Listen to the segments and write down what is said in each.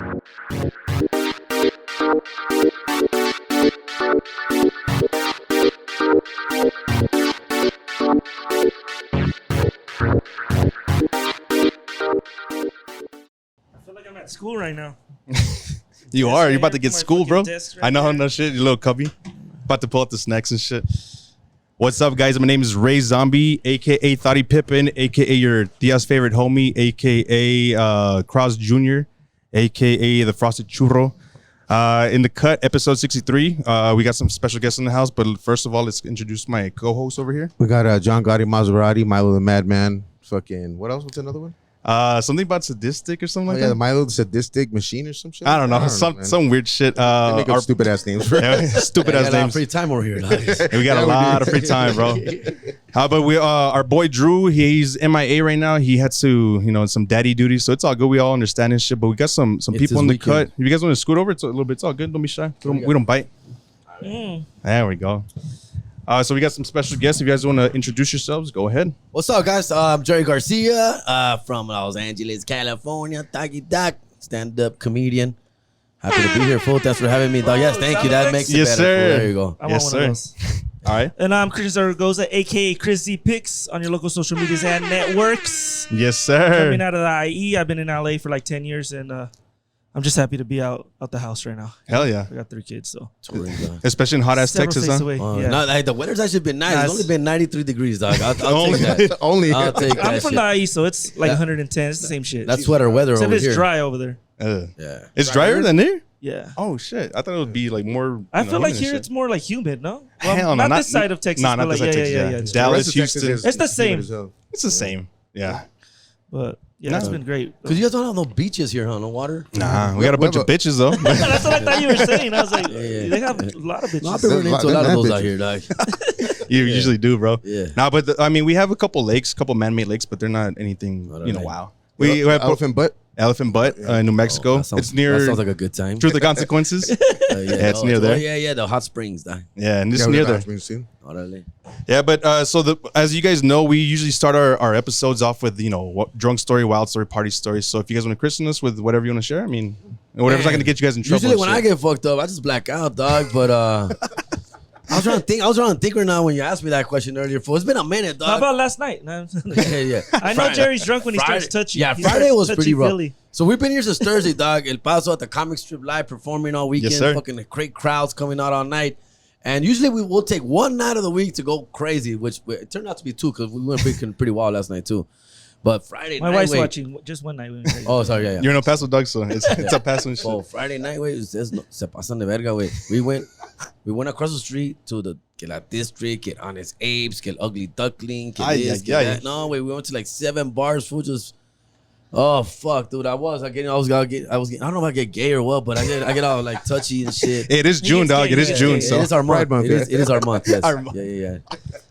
I'm at school right now. You are? You're about to get My school, bro? fucking desk right I know, there. no shit. You little cubby. About to pull out the snacks and shit. What's up, guys? My name is Ray Zombie, a.k.a. Thotty Pippin, a.k.a. your Tia's favorite homie, a.k.a. Cross Jr., a.k.a. the Frosted Churro. In the cut, episode 63, we got some special guests in the house, but first of all, let's introduce my co-host over here. We got John Gotti Maserati, Milo the Madman, fucking, what else? What's another one? Something about sadistic or something like Yeah, the that. Milo the Sadistic Machine or some shit. I don't know, some weird shit. They make up stupid ass names. Stupid ass names. Free time over here. And we got a lot of free time, bro. But we, our boy Drew, he's MIA right now. He had to, some daddy duties, so it's all good. We all understand and shit. But we got some people in the cut. If you guys want to scoot over, it's a little bit. It's all good. Don't be shy. We don't bite. There we go. So we got some special guests. If you guys want to introduce yourselves, go ahead. What's up, guys? I'm Jerry Garcia from Los Angeles, California. Taki Doc, stand-up comedian. Happy to be here, fool. Thanks for having me, dog. Yes, thank you. That makes it Yes, better. sir. Fool. There you go. I Yes, want one sir. of those. All right. And I'm Chris Zaragoza, a.k.a. Chris Z Pics on your local social medias and networks. Yes, sir. Coming out of the IE. I've been in LA for like 10 years, and I'm just happy to be out the house right now. Hell yeah. I got 3 kids, so. Especially in hot ass Several Texas, states huh? away. Yeah. No, like, the weather's actually been nice. Nice. It's only been 93 degrees, dog. I'll take that. Only. I'll take that I'm from shit. the IE, so it's like 110. It's the same shit. That's sweater weather Except over it's here. dry over there. Yeah. It's drier than there? Yeah. Oh, shit. I thought it would be like more. I feel like humid and here shit. it's more like humid, no? Well, Hell no, not this side of Texas. No, not but this like, side of yeah, Texas. yeah. Dallas, Houston. It's the same. It's the same. Yeah. But yeah, it's been great. Because you guys don't have no beaches here, huh? No water? Nah, we got a bunch of bitches, though. That's what I thought you were saying. I was like, Yeah. they have a lot of bitches. No, I've been running into a lot of those out here, dog. You usually do, bro. Yeah. Nah, but we have a couple lakes, couple man-made lakes, but they're not anything, wow. We have Elephant Butt in New Mexico. That sounds, It's near that sounds like a good time. Truth or Consequences. Yeah, it's near there. Yeah, the hot springs, dog. Yeah, and it's near there. Orale. Yeah, but as you guys know, we usually start our episodes off with drunk story, wild story, party story. So if you guys want to christen us with whatever you want to share, whatever's not going to get you guys in trouble. Usually when I get fucked up, I just black out, dog. But I was trying to think right now when you asked me that question earlier. Fool. It's been a minute, dog. How about last night? No, yeah. I know Jerry's drunk when he starts touching. Yeah, He Friday starts was pretty rough. touchy-feely. So we've been here since Thursday, dog. El Paso at the Comic Strip Live performing all weekend. Yes, sir. Fucking great crowds coming out all night. And usually we will take one night of the week to go crazy, which it turned out to be 2 because we went pretty wild last night too. But Friday My night, wife's watching just one night. Oh, sorry, yeah. You're in El Paso, Doug, so it's a Paso and shit. Oh, Friday night, se pasan de verga, way. We went across the street to the que la district, get Honest Apes, get Ugly Duckling, get this, get that. No, wait, we went to like 7 bars, food just. Oh fuck, dude! I don't know if I get gay or what, but I get all like touchy and shit. It is June, dog. It is June, so It is our month. month, It is our month. Yes. Our month. Yeah.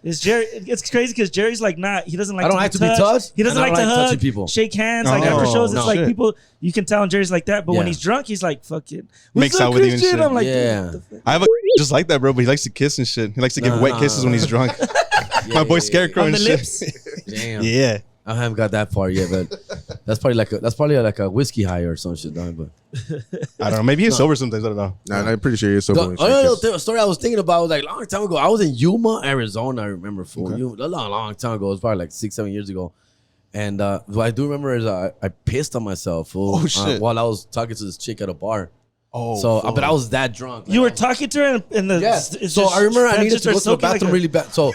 It's Jerry. It's crazy because Jerry's like he doesn't like. I don't like to be touched. He doesn't and I like to don't hug touching people. shake hands. Like Oh, after shows, it's no. like Shit. people. You can tell Jerry's like that, but when Yeah. he's drunk, he's like fucking Makes out with you and shit. I'm like, Yeah. dude, what the fuck? I have a just like that, bro, but he likes to kiss and shit. He likes to give wet kisses when he's drunk. My boy Scarecrow On and the shit. lips. Damn. Yeah. I haven't got that far yet, but that's probably like a whiskey high or some shit, dog. But I don't know. Maybe he's sober sometimes. I don't know. Nah, I'm pretty sure you're sober. Another story I was thinking about was like a long time ago. I was in Yuma, Arizona. I remember, fool. A long time ago. It was probably like 6-7 years ago. And what I do remember is I pissed on myself, fool. Oh, shit. While I was talking to this chick at a bar. Oh, So, fool. but I was that drunk. You were talking to her in the. Yes. it's So just- I remember I fans needed just to go to the soaking like bathroom a- really bad. So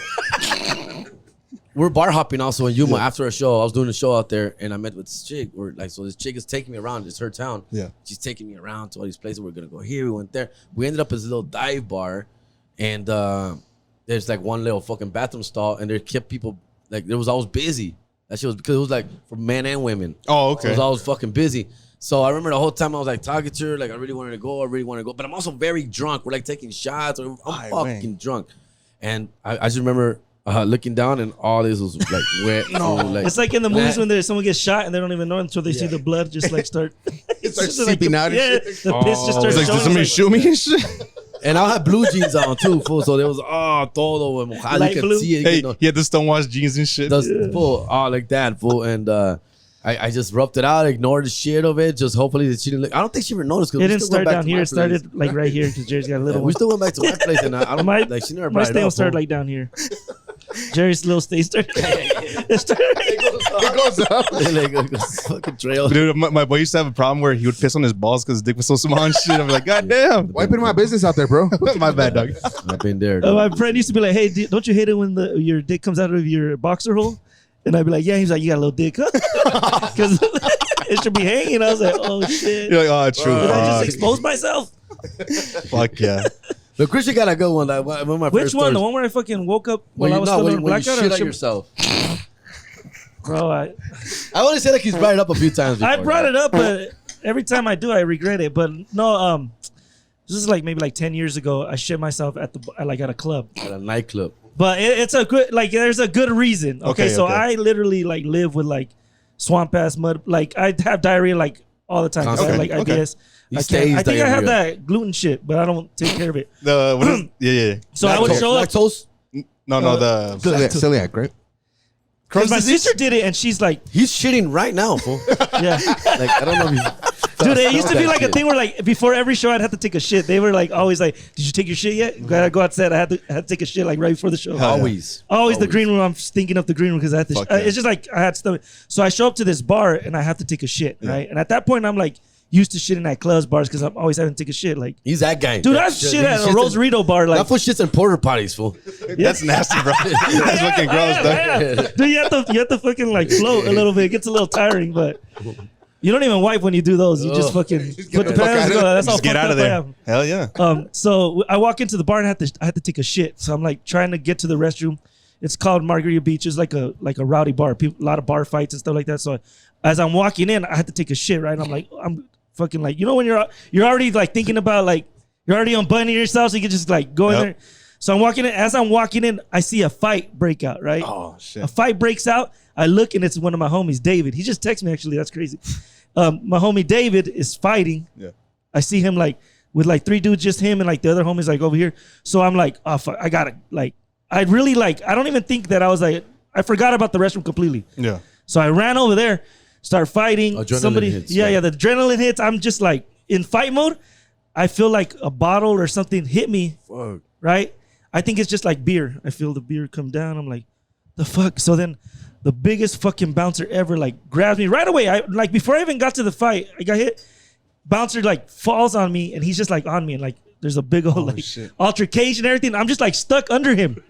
we're bar hopping also in Yuma after a show. I was doing a show out there and I met with this chick. So this chick is taking me around. It's her town. Yeah. She's taking me around to all these places. We're gonna go here. We went there. We ended up at this little dive bar, and there's like one little fucking bathroom stall, and there kept people like there was always busy. That shit was because it was like for men and women. Oh, So it okay. was always fucking busy. So I remember the whole time I was like talking to her, like I really wanted to go, but I'm also very drunk. We're like taking shots, or I'm fucking drunk, and I just remember looking down and all this was like wet. Like, It's like in the movies when someone gets shot and they don't even know until they see the blood just like start. It starts just like seeping out and yeah, shit. the piss just starts He's like, showing. did somebody It's shoot me and shit? and I had blue jeans on too, fool. So there was todo mojado. Light You could blue? see it. Hey, You know, he had the stonewashed jeans and shit. full, like that, fool. And I just roughed it out, ignored the shit of it. Just hopefully that she didn't look. I don't think she even noticed. It didn't start down here. It started like right here because Jerry's got a little We one. still went back to my place, and I don't like. She never My brought it stain up. started like down here. Jerry's little stain started. It started. It goes up. Like a fucking trail. Dude, my boy used to have a problem where he would piss on his balls because his dick was so small and shit. I'm like, God damn. Wiping my business out there, bro. My bad, dog. I've been there. My friend used to be like, "Hey, don't you hate it when your dick comes out of your boxer hole?" And I'd be like, "Yeah." He's like, "You got a little dick, huh?" Because it should be hanging. I was like, "Oh shit!" You're like, oh, true. Did I just expose myself? Fuck yeah. The Christian got a good one. Like one of my Which first one? stories. The one where I fucking woke up When while I was still on when you blackout? shit Or on yourself. Bro, I only said like he's brought it up a few times before. I brought it up, but every time I do, I regret it. But no, this is like maybe like 10 years ago. I shit myself at a club. At a nightclub. But it's a good, like, there's a good reason. Okay, so okay. I literally like live with like swamp ass mud. Like I have diarrhea like all the time. Constantly. Like IBS. He I stays think I have diarrhea. that gluten shit, but I don't take care of it. What is, yeah. So I would show up. Lactose? No, the Celiac, right? Because my sister did it, and she's like, He's shitting right now, fool. yeah. Like, I don't know if Dude, it used to be like a thing where like before every show I'd have to take a shit. They were like always like, "Did you take your shit yet?" Gotta go outside. I had to take a shit like right before the show. Always. Always the green room. I'm thinking of the green room because I had to. Fuck yeah. It's just like I had stomach. So I show up to this bar and I have to take a shit, right? And at that point I'm like used to shitting at clubs, bars because I'm always having to take a shit. Like, He's that guy. dude, I shit at a Rosarito bar. Like, That fool shits in porter potties, fool. That's nasty, bro. That's fucking gross, dog. Dude, you have to fucking like float a little bit. It gets a little tiring, but you don't even wipe when you do those. You just fucking put the the fuck pants. out of Go. it. That's all Just get fucked out of up I there. am. Hell yeah. So I walk into the bar and I had to take a shit. So I'm like trying to get to the restroom. It's called Margarita Beach. It's like a rowdy bar. People, a lot of bar fights and stuff like that. So as I'm walking in, I had to take a shit. Right, and I'm like, I'm fucking like, you know, when you're already like thinking about like you're already unbuttoning yourself, so you can just like go in there. So I'm walking in. As I'm walking in, I see a fight break out. Right, Oh shit. a fight breaks out. I look and it's one of my homies, David. He just texted me actually. That's crazy. My homie David is fighting. Yeah. I see him like with like 3 dudes, just him and like the other homies like over here. So I'm like, oh fuck, I gotta like, I really like, I don't even think that I was like, I forgot about the restroom completely. Yeah. So I ran over there, start fighting. Adrenaline hits, yeah, yeah. the adrenaline hits. I'm just like in fight mode. I feel like a bottle or something hit me. Fuck. Right? I think it's just like beer. I feel the beer come down. I'm like, the fuck? So then the biggest fucking bouncer ever like grabs me right away. I like before I even got to the fight, I got hit. Bouncer like falls on me and he's just like on me and like there's a big old like shit. altercation and everything. I'm just like stuck under him.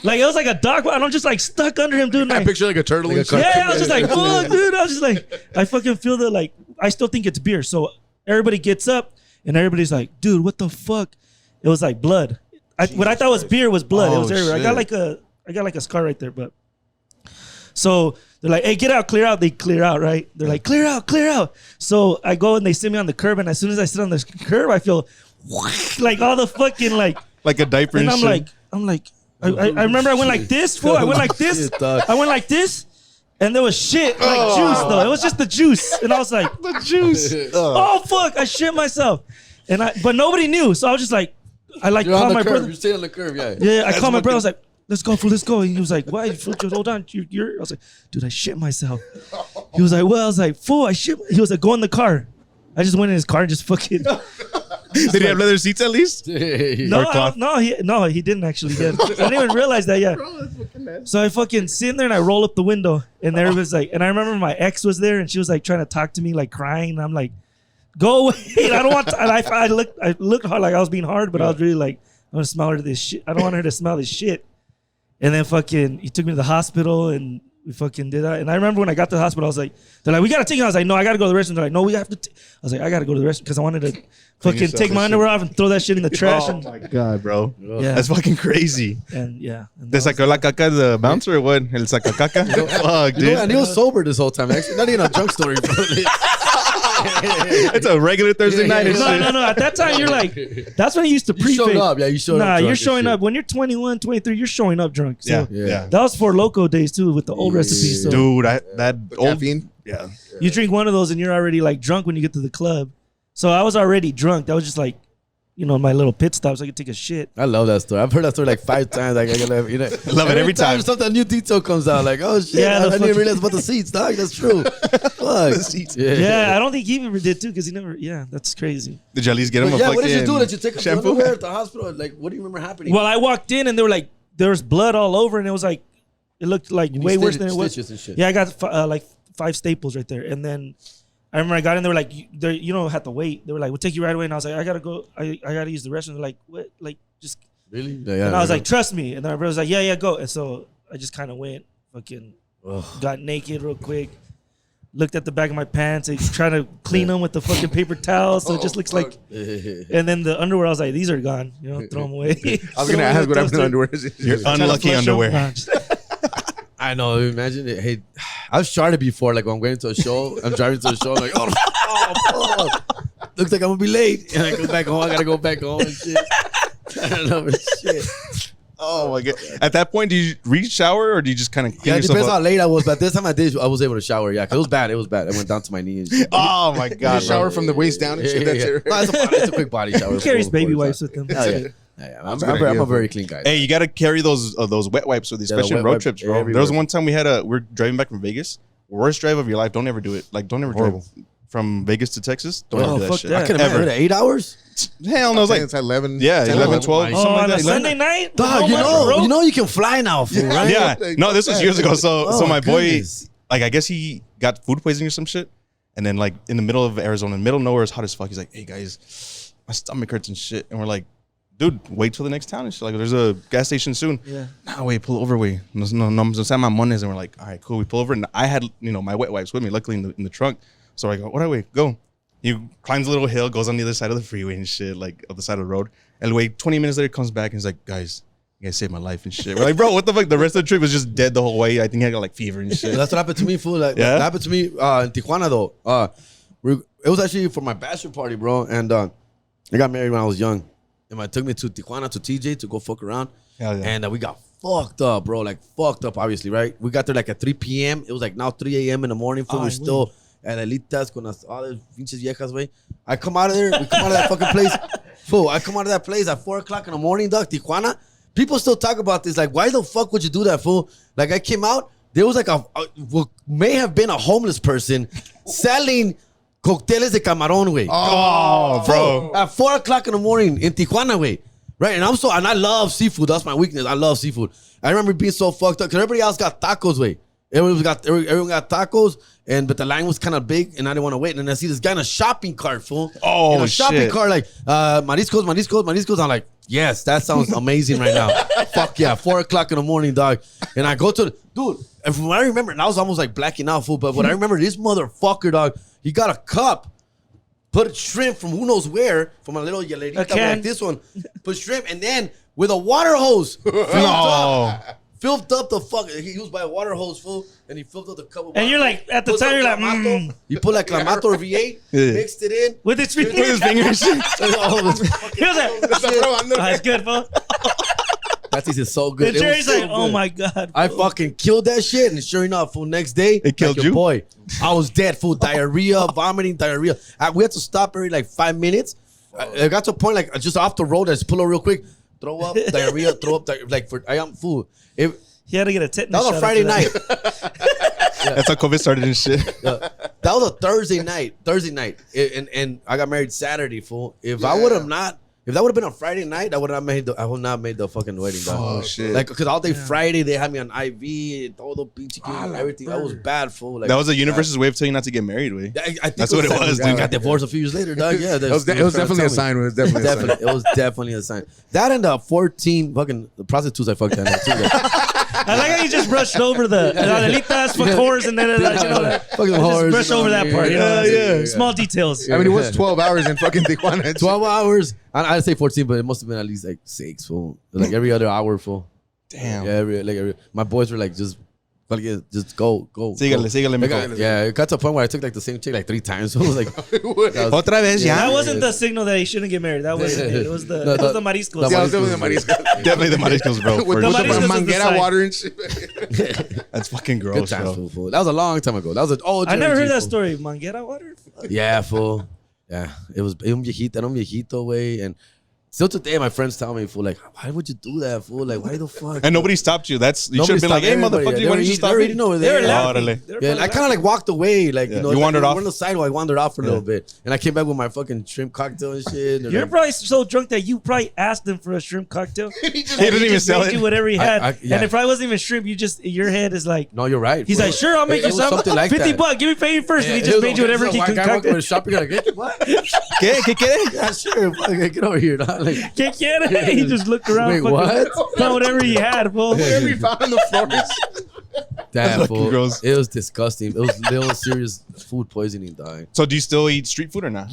Like it was like a dog and I'm just like stuck under him, dude. I Like, picture like a turtle and shit. yeah, I was just like, fuck, dude. I was just like, I fucking feel the like, I still think it's beer. So everybody gets up and everybody's like, dude, what the fuck? It was like blood. What I thought was beer was blood. It was Oh, everywhere. shit. I got like a scar right there, but. So they're like, hey, get out, clear out. They clear out, right? They're like, clear out, clear out. So I go and they sit me on the curb. And as soon as I sit on the curb, I feel like all the fucking like Like a diaper and and shit. I'm like, I remember I went like this, fool. I went like this. Shit, dog. I went like this. And there was shit, like juice though. It was just the juice. And I was like, The juice. oh fuck, I shit myself. But nobody knew. So I was just like, I like You're on called the my curve. brother. You're staying on the curve, yeah. Yeah, I called my brother. I was like, let's go, fool, let's go. And he was like, why? Fool, just hold on. You're I was like, dude, I shit myself. He was like, well, I was like, fool, I shit. He was like, go in the car. I just went in his car and just fucking. Did he have leather seats at least? No, cloth? he didn't actually. Yeah. I didn't even realize that. Yeah. So I fucking sit in there and I roll up the window and there was like, and I remember my ex was there and she was like trying to talk to me, like crying. And I'm like, go away. I don't want to. And I looked hard, like I was being hard, but I was really like, I'm gonna smell her this shit. I don't want her to smell this shit. And then fucking, he took me to the hospital and we fucking did that. And I remember when I got to the hospital, I was like, they're like, we gotta take you. I was like, no, I gotta go to the restroom. They're like, no, we have to. I was like, I gotta go to the restroom because I wanted to fucking yourself take my and underwear off and throw that shit in the trash. Oh my god, bro. Yeah. That's fucking crazy. And yeah. And ¿Te that sacó la caca the bouncer or what? El sacacaca? Fuck, You know, and dude. he was sober this whole time. Actually, not even a drunk story. It's a regular Thursday night and no, shit. no. At that time, you're like, that's when you used to You pre-fake. showed up, yeah. You showed up. Nah, drunk you're and showing shit. up. When you're 21, 23, you're showing up drunk. So Yeah, Yeah. yeah. that was for Loco days too with the old recipes. So Dude, that old. Caffeine. Yeah. you drink one of those and you're already like drunk when you get to the club. So I was already drunk. That was just like my little pit stop so I could take a shit. I love that story. I've heard that story like 5 times. Like, I love it every time. Something new detail comes out. Like, oh shit, Yeah, I didn't realize about the seats, dog. That's true. Fuck. The seats. Yeah, I don't think he ever did too because he never. Yeah, that's crazy. Did you at least get him a fucking what did you do? Did you take a shampoo? underwear at the hospital? Like, what do you remember happening? Well, I walked in and they were like, there was blood all over, and it was like, it looked like way worse than it was. Stitches and shit. Yeah, I got like 5 staples right there, and then I remember I got in. They were like, you don't have to wait. They were like, we'll take you right away, and I was like, I gotta go. I gotta use the restroom. They're like, what? Like, just. Really? Yeah, And I was like, trust me. And then my brother was like, yeah, go. And so I just kind of went, fucking, got naked real quick. Looked at the back of my pants, and trying to clean them with the fucking paper towel, so it just looks like. And then the underwear, I was like, these are gone. Throw them away. I was gonna ask what happened to the underwear. Your unlucky underwear. I know. Imagine it. Hey, I've started before. Like when I'm going to a show, I'm driving to a show. I'm like, oh, fuck. Looks like I'm gonna be late. And I go back home. I gotta go back home and shit. I don't know, shit. Oh my god! At that point, do you re-shower or do you just kind of clean Yeah, it yourself depends how up? late I was. But this time I was able to shower. Yeah, because it was bad. It was bad. I went down to my knee and shit. Oh my god! You shower from the waist down and shit. That's it. No, it's a quick body shower. He carries baby Before wipes with him. Hell yeah. Yeah, I'm a good idea, a very clean guy. Hey, you got to carry those wet wipes with you, Yeah, the especially wet road wipe trips, bro. everywhere. There was one time we're driving back from Vegas. Worst drive of your life. Don't ever do it. Like, don't ever Horrible. drive from Vegas to Texas. Don't Oh, ever do that fuck shit. that. I can Ever. imagine 8 hours. Hell no, it was like It's 11. yeah, 11, 12. Oh, something like on a that. Sunday night? Dog, No money, bro. you can fly now, fool, right? Yeah, no, this was years ago. So Oh, my boy, goodness. like, I guess he got food poisoning or some shit, and then like in the middle of Arizona, in the middle of nowhere, it's hot as fuck. He's like, "Hey guys, my stomach hurts and shit," and we're like, "Dude, wait till the next town and shit. Like, there's a gas station soon." Yeah. Nah, wait, pull over, wait. No, my money, and we're like, "All right, cool." We pull over, and I had my wet wipes with me, luckily in the trunk. So I go, "What do I wait? Go." He climbs a little hill, goes on the other side of the freeway and shit, like of the side of the road. And wait, 20 minutes later, comes back and he's like, "Guys, you guys saved my life and shit." We're like, "Bro, what the fuck?" The rest of the trip was just dead the whole way. I think he got like fever and shit. That's what happened to me, fool. Like, Yeah? that happened to me in Tijuana, though. It was actually for my bachelor party, bro. And I got married when I was young. And I took me to Tijuana, to TJ, to go fuck around. Hell yeah. And we got fucked up, bro. Like, fucked up, obviously, right? We got there like at 3 p.m. It was like now 3 a.m. in the morning, fool. We're still at Elitas con all the pinches viejas, way. I come out of there. We come out of that fucking place. Fool, I come out of that place at 4 o'clock in the morning, dog. Tijuana. People still talk about this. Like, why the fuck would you do that, fool? Like, I came out. There was like what may have been a homeless person selling cócteles de camarón, way. Oh, bro. At 4 o'clock in the morning in Tijuana, way. Right? And I love seafood. That's my weakness. I love seafood. I remember being so fucked up because everybody else got tacos, way. Everyone got tacos, but the line was kind of big, and I didn't want to wait. And then I see this guy in a shopping cart, fool. Oh, in a shopping shit. cart, like mariscos. I'm like, yes, that sounds amazing right now. Fuck yeah, 4 o'clock in the morning, dog. And I go to dude. And from what I remember, and I was almost like blacking out, fool. But what I remember, this motherfucker, dog, he got a cup. Put shrimp from who knows where, from a little yalerita like this one. Put shrimp, and then with a water hose, filled up the fuck. He was by a water hose, fool, and he filled up the cup of water. And you're like, at the Put time, some you're like, Clamato. He put like Clamato or V8, mixed it in. with his With his fingers. He was like, that's good, bro. That tasted so good. And It was Jerry's so like, oh good. my God. I fucking killed that shit, and sure enough, fool, next day, It killed your you? boy. I was dead, fool. Diarrhea, vomiting, diarrhea. We had to stop every like 5 minutes. I got to a point like just off the road. I just pull over real quick, throw up, diarrhea, like I am fool. He had to get a tetanus That was a shot Friday after night. that. That's how COVID started and shit. That was a Thursday night, and I got married Saturday, fool. If that would have been a Friday night, I would not made the fucking wedding. Dog. Oh, shit. Like, because all day Friday they had me on IV, all the pinche everything. That was bad, fool. Like, That was the universe's way of telling you not to get married, way. I think That's what it was, I dude. got divorced a few years later, dog. Yeah, It was definitely a sign. It was definitely a sign. It was definitely a sign. That and the 14 fucking the prostitutes I fucked that night too. Like, I like how you just brushed over the Adelitas for whores and then fucking just whores brush and over all that part. You know, Yeah. small details. I mean, it was 12 hours in fucking Tijuana. 12 hours. I'd say 14, but it must have been at least like 6, fool. Like every other hour, fool. Damn. Yeah, every my boys were like, just go. Sígale, mijo. Yeah, it got to a point where I took like the same chick like 3 times. So it was like, Otra vez, ya. That wasn't the signal that he shouldn't get married. That wasn't it. It was the mariscos. Yeah, it was definitely the mariscos. Definitely the mariscos, bro. With for the sure. mariscos is the manguera sign. water and shit. That's fucking good gross, times, bro. fool. That was a long time ago. That was I never heard that story. Manguera water? Yeah, fool. Yeah, it was un viejito way, and Still today, my friends tell me, fool, like, why would you do that, fool? Like, why the fuck? And nobody stopped you. You should have been like, hey, motherfucker, why did you stop me? me? They were laughing. Yeah, I kind of like walked away. Like, Yeah. you know, You wandered off? We're on the sidewalk. I wandered off for a little bit. And I came back with my fucking shrimp cocktail and shit. And You're like, probably so drunk that you probably asked him for a shrimp cocktail. He didn't even sell made it. you whatever he had. yeah. And it probably wasn't even shrimp. Your head is like, no, you're right. he's fool. like, sure, I'll make It you was some. something like 50 that. bucks. Give me pay first. And he Yeah, just it made was you whatever he a white guy walked concocted. with a shop. You're like, what? ¿Qué? ¿Qué? Yeah, sure. Fucking get over here. Dog. Like, Can't get it. He just looked around. Wait, fucking, what? Found whatever he had, fool. Whatever you found on the floors. damn, Fucking fool. gross. It was disgusting. It was little serious food poisoning, dog. So do you still eat street food or not?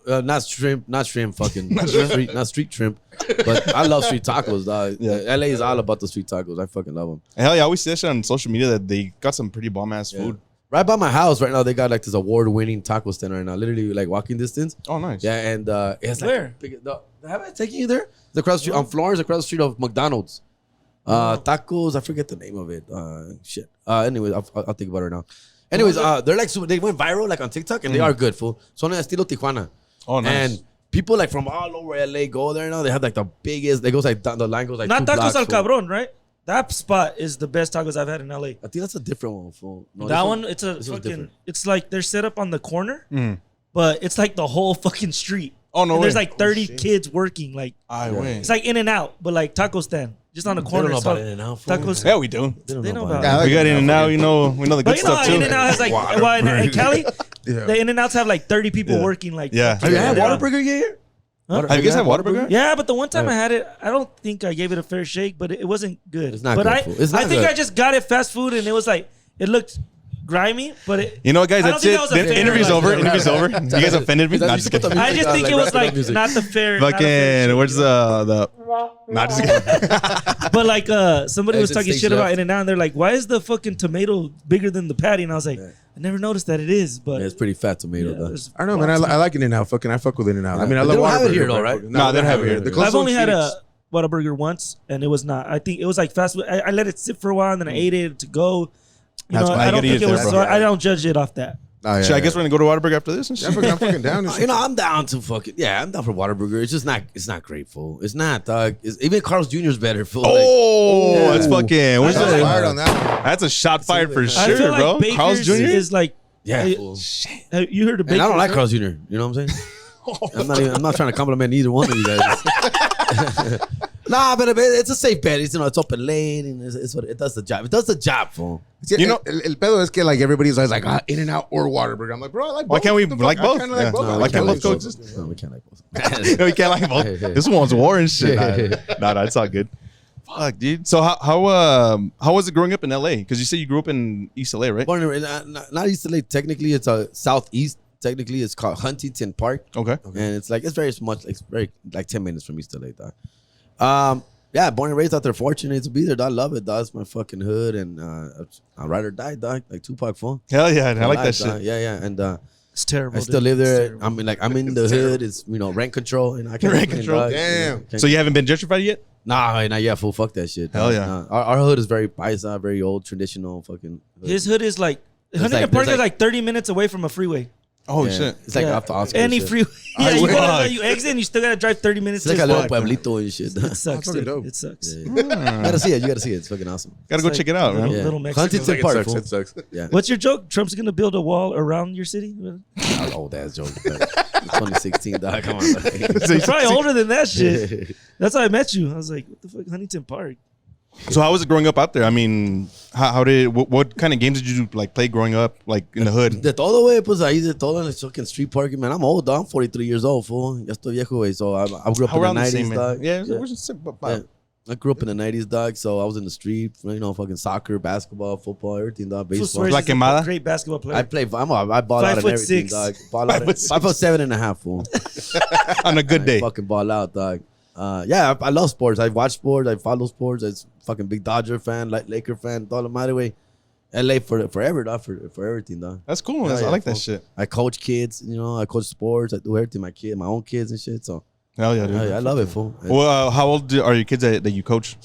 Not shrimp, fucking not street shrimp. But I love street tacos, dog. Yeah. LA is all about the street tacos. I fucking love them. Hell yeah, I always see that shit on social media that they got some pretty bomb ass food. Right by my house right now, they got like this award-winning taco stand right now, literally like walking distance. Oh, nice. Yeah, and it's like Where? Have I taken you there? It's across the street on Florence, across the street of McDonald's. Tacos, I forget the name of it. Shit. Anyways, I'll think about it now. Anyways, they're like they went viral like on TikTok and they are good, fool. Son de estilo Tijuana. Oh, nice. And people like from all over LA go there now. They have like the biggest. They goes like the line goes like Not 2 tacos blocks, al fool. cabron, right? That spot is the best tacos I've had in LA. I think that's a different one, fool. No, That this one, it's a this one's fucking. different. It's like they're set up on the corner, but it's like the whole fucking street. Oh, no And there's way. like 30 kids working. Like I win. it's like In and Out, but like taco stand, just on the They corner. don't know So about In-N-Out, fool. tacos. Yeah, we do. They know about Yeah, it. We got in and out, we know the But good you know stuff how too. In and Out has like in Cali, Yeah. the In and Outs have like 30 people Yeah. working. Like Yeah. Have you had Yeah. Whataburger yet? Huh? Have you guys had Whataburger? Yeah, but the one time I had it, I don't think I gave it a fair shake, but it wasn't good. It's not but good, fool. It's not I think good. I just got it fast food, and it was like it looked grimy, but it. You know what, guys? I don't That's think it. that was a The fair, interview's like- over. Interview's over. You guys offended me. Is that Nah, music? just kidding. I just think it was like music. not the fair. not a fair Fucking, shake. where's the? Not just kidding. But like somebody Yeah, was it just talking stinks shit about left. In and Out, and they're like, "Why is the fucking tomato bigger than the patty?" And I was like, "I never noticed that it is." But Yeah, it's pretty fat tomato, yeah, though. there's I don't know, man. I like In-N-Out. I fuck with In-N-Out. I mean, I But love they don't have it Whataburger, here, though, but- right? No, they don't have it here. The closest I've only one had Phoenix. a Whataburger once, and it was not. I think it was like fast food. I let it sit for a while, and then I ate it to go. You That's know, why I you don't gotta think eat it it was. there, So bro. I don't judge it off that. Oh, yeah, Shit, I guess we're gonna go to Whataburger after this and shit. I'm fucking down. and shit. You know, I'm down to fucking I'm down for Whataburger. It's just not. It's not great, fool. It's not, dog. Even Carl's Jr. is better, fool. Oh, that's fucking. Where's Shots that? fired on that one. That's a shot fired for I sure, feel like bro. Baker's Carl's Jr. is like. yeah, Hey, fool. You heard of Baker's? And I don't like right? Carl's Jr. You know what I'm saying? I'm not trying to compliment either one of you guys. Nah, but it's a safe bet. It's it's open late and it's what it does the job. It does the job, fool. See, You know- el pedo es que like everybody's always like In-N-Out or Whataburger. I'm like, bro, I like both. Why can't we What the like fuck? I both? kinda like Yeah. both. No, I why like can't both. both coexist? No, we can't like both. No, we can't like both. This one's war and shit. Nah, it's all good. Fuck, dude. So how was it growing up in LA? Because you said you grew up in East LA, right? Born in, not East LA. Technically, it's a southeast. Technically, it's called Huntington Park. Okay. And it's very much like 10 minutes from East LA, dog. Yeah, born and raised out there. Fortunate to be there, dog. I love it, dog. It's my fucking hood, and I ride or die, dog. Like Tupac, fool. Hell yeah, I like that dog. shit. Yeah, and It's terrible. I still dude. live It's there. terrible. I mean, like I'm in the hood. It's rent control, and I can Rent control. dog. Damn. Can't- So you haven't been gentrified yet? Nah, yeah, fool. Fuck that shit. Hell dog. yeah. Nah. Our hood is very paisa, very old, traditional, fucking. Hood. His hood is like. Huntington like- Park there's is like- like 30 minutes away from a freeway. Oh Yeah. shit. It's like Yeah. off the outskirts. Any shit. freeway. Yeah, you, wish. you exit and you still gotta drive 30 minutes. It's like to a little walk. pueblito and shit. dog. It sucks, fucking dude. dope. It sucks. Yeah. You gotta see it. You gotta see it. It's fucking awesome. Gotta go It's check like it out, man. Yeah. Little Mexico. Huntington It Park, sucks. fool. It sucks. Yeah. What's your joke? Trump's gonna build a wall around your city? Old ass joke. But it's 2016, dog. Come on. You're probably older than that shit. That's how I met you. I was like, what the fuck, Huntington Park? So how was it growing up out there? I mean, what kind of games did you like play growing up, like in the hood? De todo, güey, pues ahí de todo en el fucking street parking, man. I'm old, dog. I'm 43 years old, fool. Ya estoy viejo, güey. So I grew up in Around the the 90s, same, man. dog. Yeah, we're just Yeah. I grew up in the 90s, dog. So I was in the street, fucking soccer, basketball, football, everything, dog. Full Baseball. Suarez La is a Quemada? great basketball player. I ball out and 5'6". everything, dog. Ball out. 5'7.5", fool. On a good day. Fucking ball out, dog. Yeah, I love sports. I watch sports. I follow sports. I'm fucking big Dodger fan, like Laker fan. Todo lo madre, way. LA forever, dog. For everything, dog. That's cool. Yeah, I like fool. that shit. I coach kids. I coach sports. I do everything. My own kids and shit. So Hell yeah, dude. I love it, fool. Well, how old are your kids that you coach?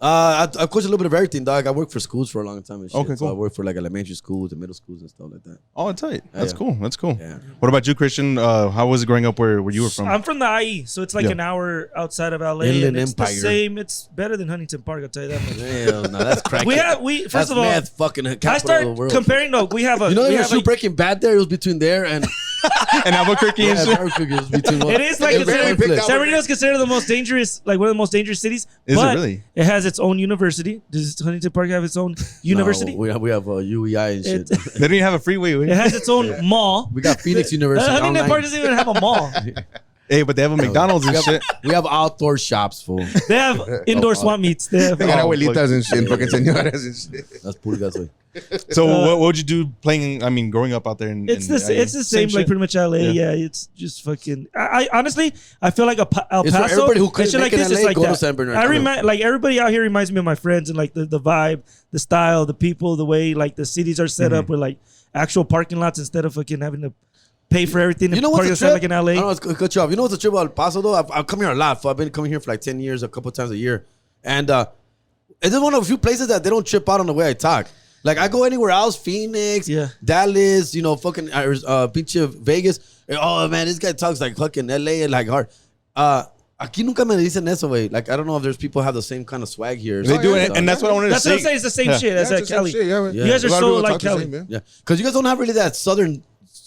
I coach a little bit of everything, dog. I worked for schools for a long time and shit. Okay, cool. So I worked for like elementary schools and middle schools and stuff like that. Oh, tight. That's Yeah. cool. That's cool. Yeah. What about you, Christian? How was it growing up where you were from? I'm from the IE, so it's like an hour outside of LA. Inland And it's Empire. the same. It's better than Huntington Park. I'll tell you that much. Hell no, that's crack. We first That's of all, meth fucking capital I start of the world. comparing. No, we have a. You know, we there's have a shoot like, Breaking Bad there. It was between there and And Albuquerque and shit. Albuquerque. It was between it is like They barely picked considered. out- San Bernardino is considered the most dangerous, like one of the most dangerous cities. Is it but really? It has its own university. Does Huntington Park have its own university? No, we have UEI and shit. It- They don't even have a freeway. It has its own mall. We got Phoenix University. Huntington online. Park doesn't even have a mall. Hey, but they have a McDonald's and shit. We have outdoor shops, fool. They have indoor swap meets. They have, They got Oh, abuelitas and shit, fucking señoras and shit. That's pulgas, way. So what would you do playing? I mean, growing up out there in it's the same like shit? pretty much LA. Yeah. Yeah, it's just fucking. I honestly I feel like El It's for Paso. everybody who and couldn't shit make like it this in is LA, like go to that. San Bernardino. Like everybody out here reminds me of my friends and like the vibe, the style, the people, the way like the cities are set up with like actual parking lots instead of fucking having to pay for everything. You know and what's park the outside trip? like in LA. I don't know, it's cut you off. You know what's the trip about El Paso though? I've come here a lot. I've been coming here for like 10 years, a couple times a year, and it's one of the few places that they don't trip out on the way I talk. Like I go anywhere else, Phoenix, Yeah. Dallas, you know, fucking pinche Vegas. Oh man, this guy talks like fucking LA and like hard. Aquí nunca me dicen eso, way. Like I don't know if there's people who have the same kind of swag here. They do it, and that's what I wanted to That's say. what I'm saying. It's the same Yeah. shit as Yeah, that it's the same Kelly. shit, yeah. You guys are A lot of so people like talk the Kelly. same, man. Yeah, because you guys don't have really that southern.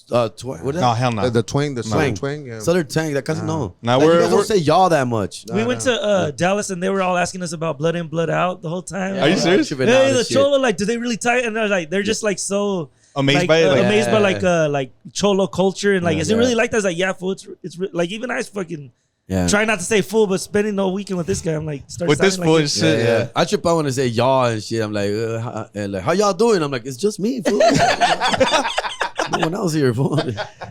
What is No, hell no. The twang, the Twang. southern twang. Yeah. Southern tang. That kind of no. Nah, Like, you we're- guys don't say y'all that much. We went to Dallas and they were all asking us about blood in, blood out the whole time. Are you serious? Hey, the cholo, like, do they really tie it? And they're just like so Amazed by it, like- amazed by Yeah. like cholo culture and like, is it Yeah. really like that? It's like, yeah, fool. Like even I fucking Yeah. try not to say fool, but spending the weekend with this guy, I'm like, start With this sounding like fool it. shit, yeah. I trip out when they say y'all and shit. I'm like, how y'all doing? I'm like, it's just me, fool. No one else here, fool.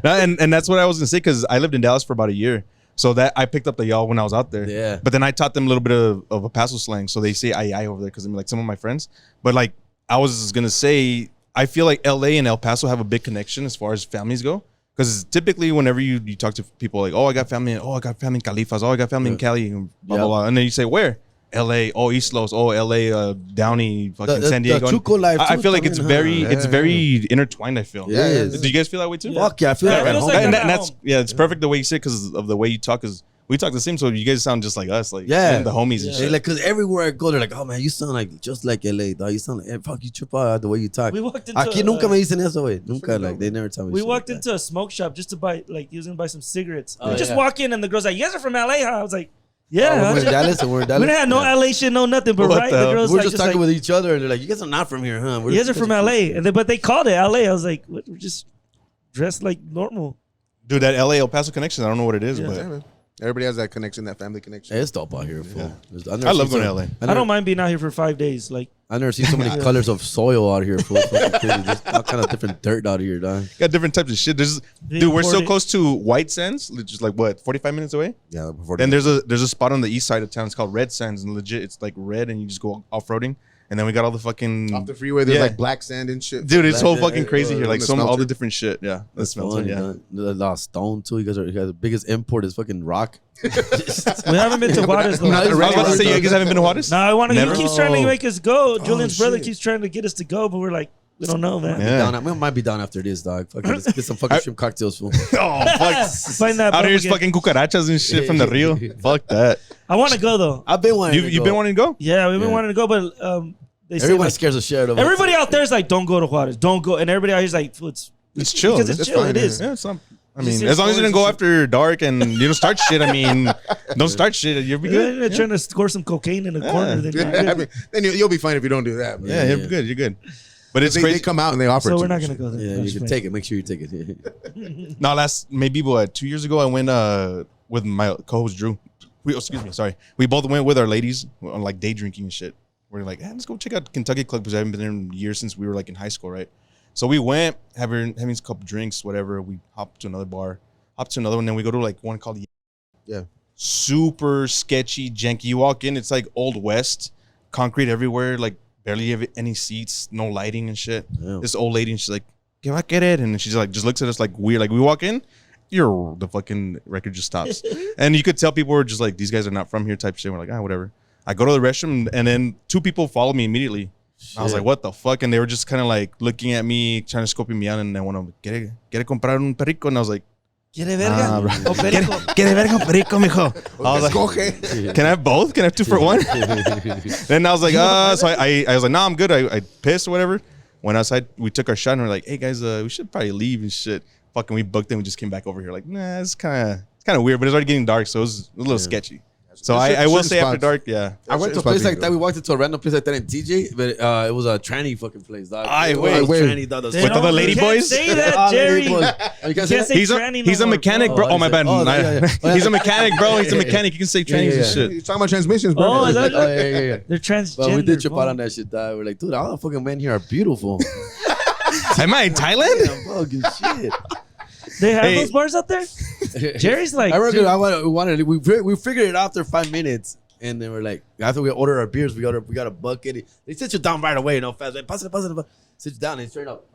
No, and that's what I was gonna say because I lived in Dallas for about a year, so that I picked up the y'all when I was out there. Yeah. But then I taught them a little bit of a Paso slang, so they say ay over there because I'm like some of my friends. But like I was gonna say, I feel like LA and El Paso have a big connection as far as families go. Because typically, whenever you talk to people like, oh, I got family in Califas, oh, I got family in Cali, and blah, blah, blah. And then you say, where? LA, oh, East Los, oh, LA, Downey, fucking The San Diego. Chuco life, I too, feel like it's también, huh? very intertwined, I feel. Yeah, it is. Do you guys feel that way too? Fuck yeah, I feel Yeah, like it at feels home. like And, I'm at that's home. yeah, it's perfect the way you say because of the way you talk. Because we talk the same, so you guys sound just like us, like Yeah. the homies and They shit. like, cause everywhere I go, they're like, "Oh man, you sound like just like LA, dog. You sound like fuck. You trip out the way you talk." We walked into Aquí nunca me dicen eso, way. Nunca, like they never tell me. We shit walked like that. into a smoke shop just to buy, like, he was gonna buy some cigarettes. Oh, We just yeah. walk in and the girl's like, "You guys are from LA, huh?" I was like, Oh, "Yeah." we're in Dallas and we're in Dallas. We didn't have no Yeah. LA shit, no nothing, but What right, the the hell? girls We're like, just talking like, with each other, and they're like, "You guys are not from here, huh?" you guys are from LA, but they called it LA. I was like, what? We're just dressed like normal. Dude, that LA El Paso connection, I don't know what it is, Yeah. but Yeah, man. Everybody has that connection, that family connection. Hey, it's dope out here, fool. I love going to LA. I don't mind being out here for 5 days. Like, I've never seen so many colors of soil out here, fool. Fucking crazy. Just all kind of different dirt out here, dog. Got different types of shit. They Dude, we're so import it. close to White Sands, just like what, 45 minutes away? Yeah, before And there's a spot on the east side of town. It's called Red Sands, and legit, it's like red, and you just go off roading. And then we got all the fucking off the freeway, there's Yeah. like black sand and shit. dude. It's so Black- fucking crazy here. Like the all the smelter. different shit. Yeah, the smelter. Fun, Yeah. dog. The Lost Stone too. You guys the biggest import is fucking rock. we haven't been to Juarez though. Not I was about to say, you guys haven't been to Juarez? No, I want to. He Never? keeps trying to make us go. Julian's brother shit. keeps trying to get us to go, but we're like, we don't know, man. Yeah. We might be down after this, dog. Fucking, let's get some fucking shrimp cocktails, fool. Oh fuck! Find that. Out bum here's again. fucking cucarachas and shit from the Rio. Fuck that. I want to go though. I've been wanting. You've been wanting to go? Yeah, we've been Yeah. wanting to go, but they say Everyone like, scares the shit out of us. everybody out there is like, don't go to Juarez, don't go, and everybody out here is like, It's chill. because it's It's chill. fine, It is. Yeah, it's not. I Just mean, see as long as you stories didn't go and after dark and you don't start shit. I mean, don't start shit. You'll be good. Yeah, trying to score some cocaine in a corner. Then you're Yeah, good. I mean, then you'll be fine if you don't do that. man. Yeah, you're good. You're good. But it's They crazy. come out and they offer. So it we're to not you. gonna go there. Yeah, That's you can fine. take it. Make sure you take it. No, maybe what 2 years ago I went with my co-host Drew. We both went with our ladies on like day drinking and shit. We're like, let's go check out Kentucky Club because I haven't been there in years since we were like in high school, right? So we went having a couple drinks, whatever. We hopped to another bar, hopped to another one, then we go to like one called Yeah. super sketchy, janky. You walk in, it's like Old West, concrete everywhere, like barely have any seats, no lighting and shit. Yeah. This old lady, and she's like, "Can I get it?" And she's like, just looks at us like weird. Like we walk in, the fucking record just stops, and you could tell people were just like, "These guys are not from here," type shit. We're like, whatever. I go to the restroom, and then 2 people follow me immediately. I was like, what the fuck? And they were just kind of like looking at me, trying to scoping me out, and they want to, ¿Quiere comprar un perico? And I was like, ¿Quiere verga? bro. ¿Quiere verga o perico, mijo? I was like, can I have both? Can I have 2 for 1? Then I was like, so I was like, no, I'm good. I pissed or whatever. Went outside, we took our shot, and we're like, hey guys, we should probably leave and shit. Fucking, we booked it, and we just came back over here. Like, nah, it's kind of weird, but it's already getting dark, so it was a little sketchy. So I will say after dark, yeah. I went to a place like that. We walked into a random place like that in TJ, but it was a tranny fucking place, dog. Tranny, dog. With all the lady boys? Say that, Jerry. You can't say He's a mechanic, bro. Oh, my bad. He's a mechanic, bro. He's a mechanic. You can say trannies and shit. You're talking about transmissions, bro. Oh, is that? yeah. They're transgender. But we did trip out on that shit, dog. We're like, dude, all the fucking men here are beautiful. Am I in Thailand? Yeah, fucking shit. They have those bars out there? Jerry's like, I remember we figured it out after 5 minutes. And then we're like, after we ordered our beers, we got a bucket. They sit you down right away, fast. Like, pass it. Sit you down and straight up.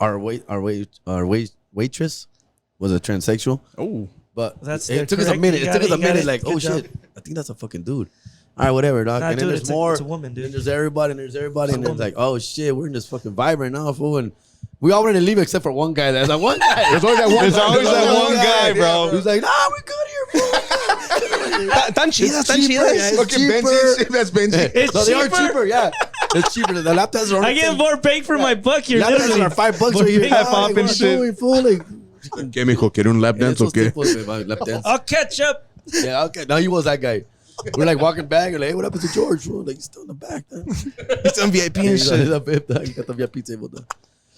Our waitress was a transsexual. Oh, but That's it took us a minute. Like, Good oh job. shit, I think that's a fucking dude. All right, whatever, dog. Nah, and then dude, there's more. It's a woman, dude. And there's everybody, and then it's like, oh shit, we're in this fucking vibe right now, fool. And we all ready to leave except for one guy. There's that one guy. There's always that one. There's always that one guy, bro. He's like, nah, we're good here, bro. Tan chidas. Fucking benzene. That's benzene. It's No, they are cheaper. cheaper, yeah. It's cheaper. The laptops are I get more bang for my buck here. Laptops Literally. are $5 More right here. bang. Half off and What shit. doing, fool? Like, ¿Qué, mijo? ¿Quiere un lap dance o qué? lap dance. I'll catch up. Yeah, okay. Now he was that guy. We're like walking back. We're like, hey, what happened to George? We're like, he's still in the back. He's on VIP and He's shit. up there. He got the VIP table there.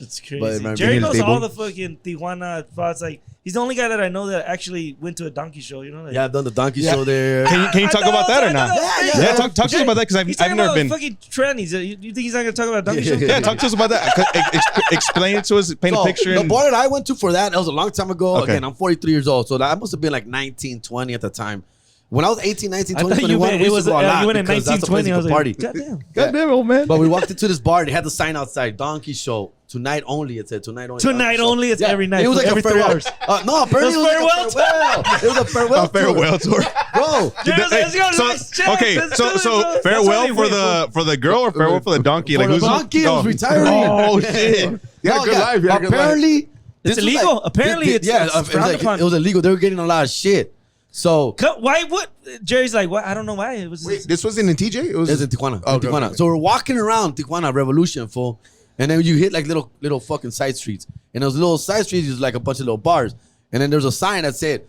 It's crazy. But, man, Jerry his knows table. all the fucking Tijuana spots. Like, he's the only guy that I know that actually went to a donkey show. You know? Like, Yeah, I've done the donkey show there. Can you talk about that or not? Yeah, talk to us about that because He's I've talking never about been. fucking trannies. You think he's not gonna talk about donkey shows? Yeah, talk to us about that. Explain it to us. Paint a picture. The bar that I went to for that was a long time ago. Okay. Again, I'm 43 years old, so that I must have been like 19, 20 at the time. When I was 18, 19, I 20, thought you 21, meant we it used was. to go a lot You went in because that's the place 1920. I you was could party. like, goddamn. Goddamn, old man. But we walked into this bar. They had the sign outside, donkey show. Tonight only. It said tonight only. Tonight donkey show. only. It's every night. It was like every a 3 farewell. hours. No, apparently it was farewell like a farewell. It was a farewell. A farewell tour. Bro. Let's go. So Nice check. okay, Let's do it, so bro. farewell That's how they for the girl or farewell for the donkey? For Like the who's donkey was retiring. Oh shit! You had a good life. You had a good life. Apparently, It's this was illegal. like- Apparently, it's frowned upon. it was illegal. They were getting a lot of shit. So Why? What? Jerry's like, what? I don't know why. It was. Wait, this wasn't in TJ? It was it's in Tijuana. Oh, In Tijuana. okay. So we're walking around Tijuana Revolution, fool. And then you hit like little fucking side streets. And those little side streets is like a bunch of little bars. And then there's a sign that said,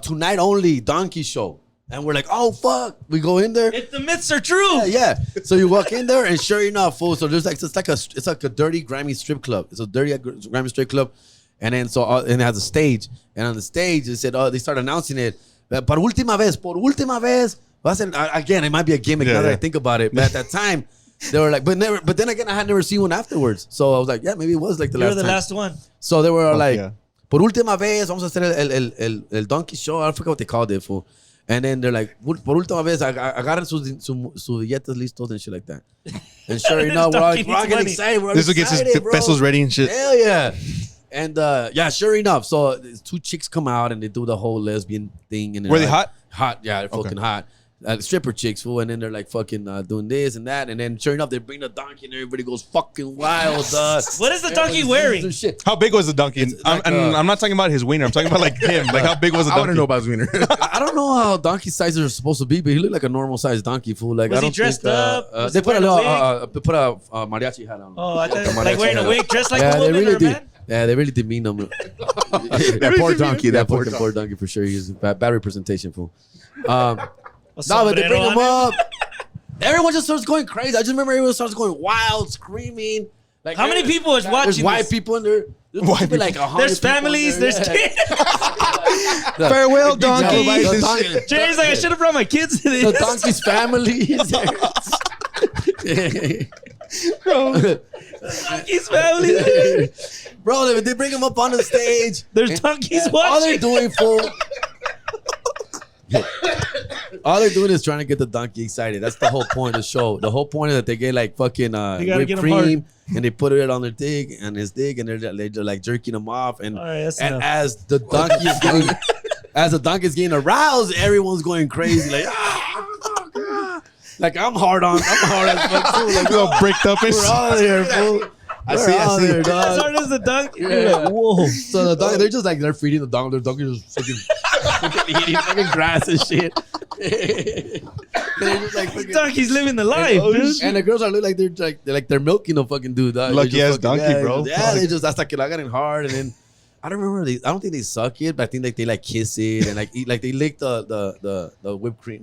tonight only donkey show. And we're like, oh fuck. We go in there. If the myths are true. Yeah. So you walk in there and sure enough, fool. So there's like it's like a dirty, grimy strip club. It's a dirty, grimy strip club. And then and it has a stage. And on the stage they said, they start announcing it. Por última vez. Well, I said, again, it might be a gimmick now that I think about it. But at that time, they were like, but then again, I had never seen one afterwards. So I was like, yeah, maybe it was like the You're last the time. last one. So they were like, yeah. por última vez, vamos a hacer el donkey show. I forgot what they called it, fool. And then they're like, por última vez, agarren sus billetes listos and shit like that. And sure enough, we're all Donkey getting needs excited. We're all This will get his excited, bro. pesos ready and shit. Hell yeah. And yeah, sure enough. So 2 chicks come out and they do the whole lesbian thing. And Were they like, hot? Hot, yeah, they're fucking hot. Stripper chicks, fool, and then they're like fucking doing this and that, and then sure enough they bring the donkey and everybody goes fucking wild. What is the donkey wearing? Shit. How big was the donkey? like, I'm not talking about his wiener. I'm talking about like him. Like how big was the I want donkey? to know about his wiener. I don't know how donkey sizes are supposed to be, but he looked like a normal sized donkey, fool. Like Was I he don't dressed think, up? Was they he put a wearing little a put a mariachi hat on. Oh, I thought Mariachi like wearing hat a on. wig, dressed like Yeah, a they woman really or a did. man. Yeah, they really demeaned him. That poor donkey. That poor donkey. Poor donkey for sure. He's bad representation, fool. A No, but they bring sombrero him on up. Everyone just starts going crazy. I just remember everyone starts going wild, screaming. Like How many people is watching There's white this? people in there. There's like 100 There's people in families. there. There's kids. Farewell, donkey. The donkey- Jerry's like, I should have brought my kids to the this. donkey's family is there. Donkey's family. Bro, they bring him up on the stage. There's donkeys All they're watching. doing, fool. All they're doing is trying to get the donkey excited. That's the whole point of the show. The whole point is that they get like fucking gotta whipped get 'em hard. cream and they put it on their dick and his dick and they're like jerking him off. And, All right, that's and enough. as the donkey is getting aroused, everyone's going crazy. Like, Like I'm hard as fuck too. Like All bricked up and we're shit. all there, fool. I see. As dog. hard as the dunk. Yeah. You're like, whoa. So the dog, they're just like they're feeding the dog. Their dog is just fucking eating fucking grass and shit. They're just like fucking, Donkey's living the life, dude. and the girls are look like they're milking the fucking dude. Dog. Lucky ass donkey, bro. Yeah, they just hasta que la agarren hard, and then I don't remember. I don't think they suck it, but I think like they like kiss it and like eat, like they lick the whipped cream.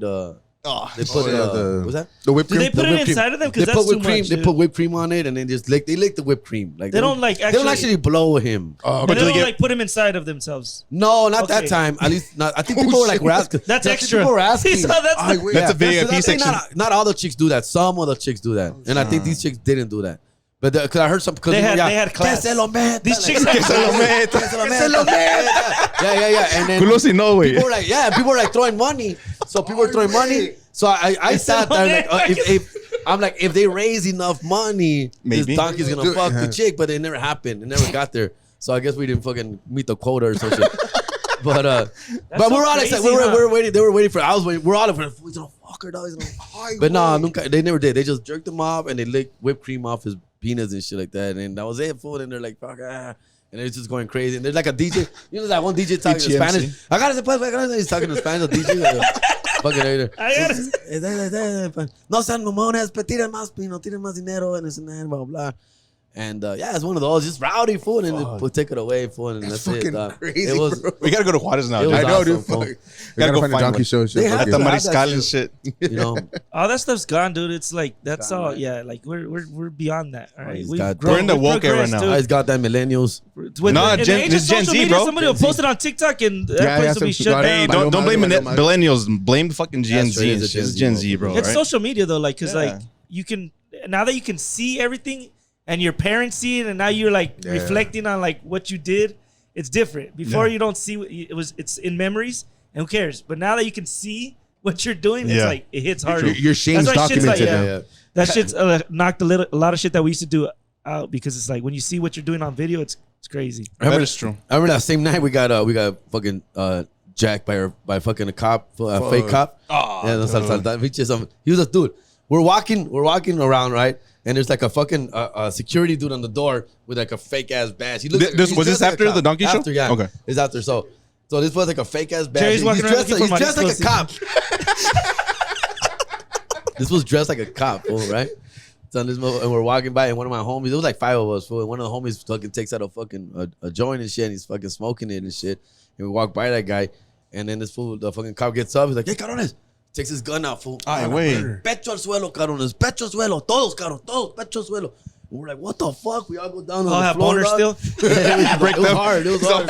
They put what's that? The whipped Do cream. they put it inside of them? They Because put that's too whipped cream. much. They dude. put whipped cream on it, and then just lick. They lick the whipped cream. Like They don't like They don't actually blow him. But But they do they don't get- like put him inside of themselves. No, not that Okay. time. At least not. I think people were like, "We're asking." That's I think extra. People were asking. So that's I the- wait. That's a VIP I think section. not all the chicks do that. Some of the chicks do that, and I think these chicks didn't do that. But because I heard some, because They had class. Que se lo meta. These chicks Like, had Se lo class. meta. que se lo meta. Yeah. And then Culo si no, güey. people were like, people were like throwing money. So people were throwing money. So I sat there like, if they raise enough money, Maybe. this donkey's gonna fuck the chick. But it never happened. It never got there. So I guess we didn't fucking meet the quota or some shit. But so we're all crazy, excited. We huh? were waiting. They were waiting for. I was waiting. We're all like, he's gonna fuck her, dog. He's gonna. But no, nunca, they never did. They just jerked him off and they licked whipped cream off his penis and shit like that. And that was it, fool. And they're like, fuck, And it's just going crazy. And there's like a DJ. You know that one DJ talking in HMC. Spanish. I got it. He's talking in Spanish. The DJ. Fucking later. No sean mamones, pero tiren más pino, tiren más dinero, and it's blah, blah, blah. And it's one of those, just rowdy, fool, and they take it away, fool, and that's it. fucking crazy, It was, bro. We gotta go to Juarez now. It dude. was I know, dude. awesome, Fuck. fool. We gotta go find a find donkey one. show. They have At the to have Mariscal that and shit. you know. All that stuff's gone, dude. It's like that's all. Yeah, like we're beyond that. All right, he's We've got- grown, We're in the we've woke era progressed, now. dude. I just got that millennials. With No, in the Gen- age this of Gen social Z, media, bro. somebody will Gen Z. post it on TikTok and that Yeah, place yeah, will be some- shut got it. Hey, down. don't blame Mario. millennials. Blame fucking Gen That's right, Z. it's a It's Gen just Z, Gen Z, bro. It's right? social media though, like, cause Yeah. like you can now that you can see everything and your parents see it, and now you're like Yeah. reflecting on like what you did. It's different. Before Yeah. you don't see it's in memories, and who cares? But now that you can see what you're doing, it's Yeah. like it hits harder. Your shame's That's why shit's documented like, now. That shit's knocked a lot of shit that we used to do out because it's like when you see what you're doing on video, it's crazy. That is true. I remember that same night we got fucking jacked by fucking a cop, a fake cop. Yeah, no, he was a dude. We're walking around, right? And there's like a fucking security dude on the door with like a fake ass badge. He looks Was he's this dressed like a after cop. the donkey show? After, yeah. Okay. It's after. So this was like a fake ass badge. Jerry's walking around looking for He's money. dressed like a Pussy. cop. This was dressed like a cop, fool, right? So and we're walking by, and one of my homies, it was like 5 of us, fool, and one of the homies fucking takes out a fucking a joint and shit, and he's fucking smoking it and shit. And we walk by that guy, and then this fool, the fucking cop gets up, he's like, "Hey, cabrones!" Takes his gun out, fool. Ay, güey. Pecho al suelo, cabrones. Pecho al suelo. Todos, cabrones. Todos, pecho al suelo. And we're like, what the fuck? We all go down on the have floor. boners dog. still? it Break was them. hard. It was hard.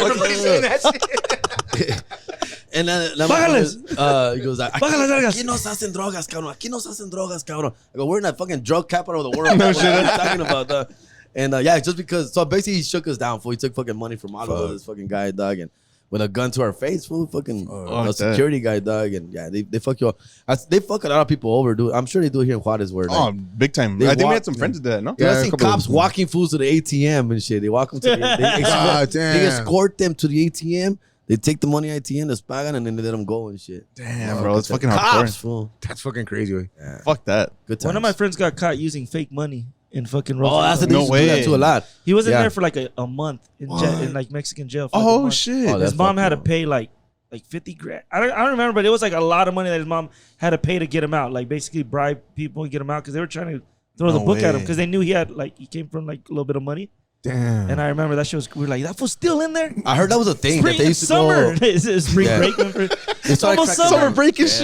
And then Bájales. he goes, Bájales, vergas. aquí nos hacen drogas, cabrón. Aquí nos hacen drogas, cabrón. I go, we're in that fucking drug capital of the world. No What shit. are you talking about, dog? And just because, so basically he shook us down, fool. He took fucking money from all of this fucking guy, dog, and with a gun to our face, fool. Fucking a security guy, dog, and they fuck you up. They fuck a lot of people over, dude. I'm sure they do it here in Juarez, where Oh, like, big time. They I think we walk- had some friends that did that, no? dude, Yeah, I a seen couple of cops them. walking fools to the ATM and shit. They walk them to the God damn. they escort them to the ATM. They take the money ATM, les pagan, and then they let them go and shit. Damn, bro. It's fucking Cops, hardcore. fool. That's fucking crazy. Way. Fuck that. Good times. One of my friends got caught using fake money in fucking Oh, Rosarito. that's what they No used to do that way. to a lot. He was in Yeah. there for like a month in like Mexican jail. For like a Oh, month. shit. Oh, that's His mom had to fucking- pay like 50 grand. I don't remember, but it was like a lot of money that his mom had to pay to get him out. Like basically bribe people and get him out because they were trying to throw the No book at him way. because they knew he came from like a little bit of money. Damn. And I remember that shit was, we were like, that fool's still in there? I heard that was a thing that Spring, they it's used to summer. go. It's spring Yeah. break. Remember? They It's started almost cracking summer down. break and Yeah.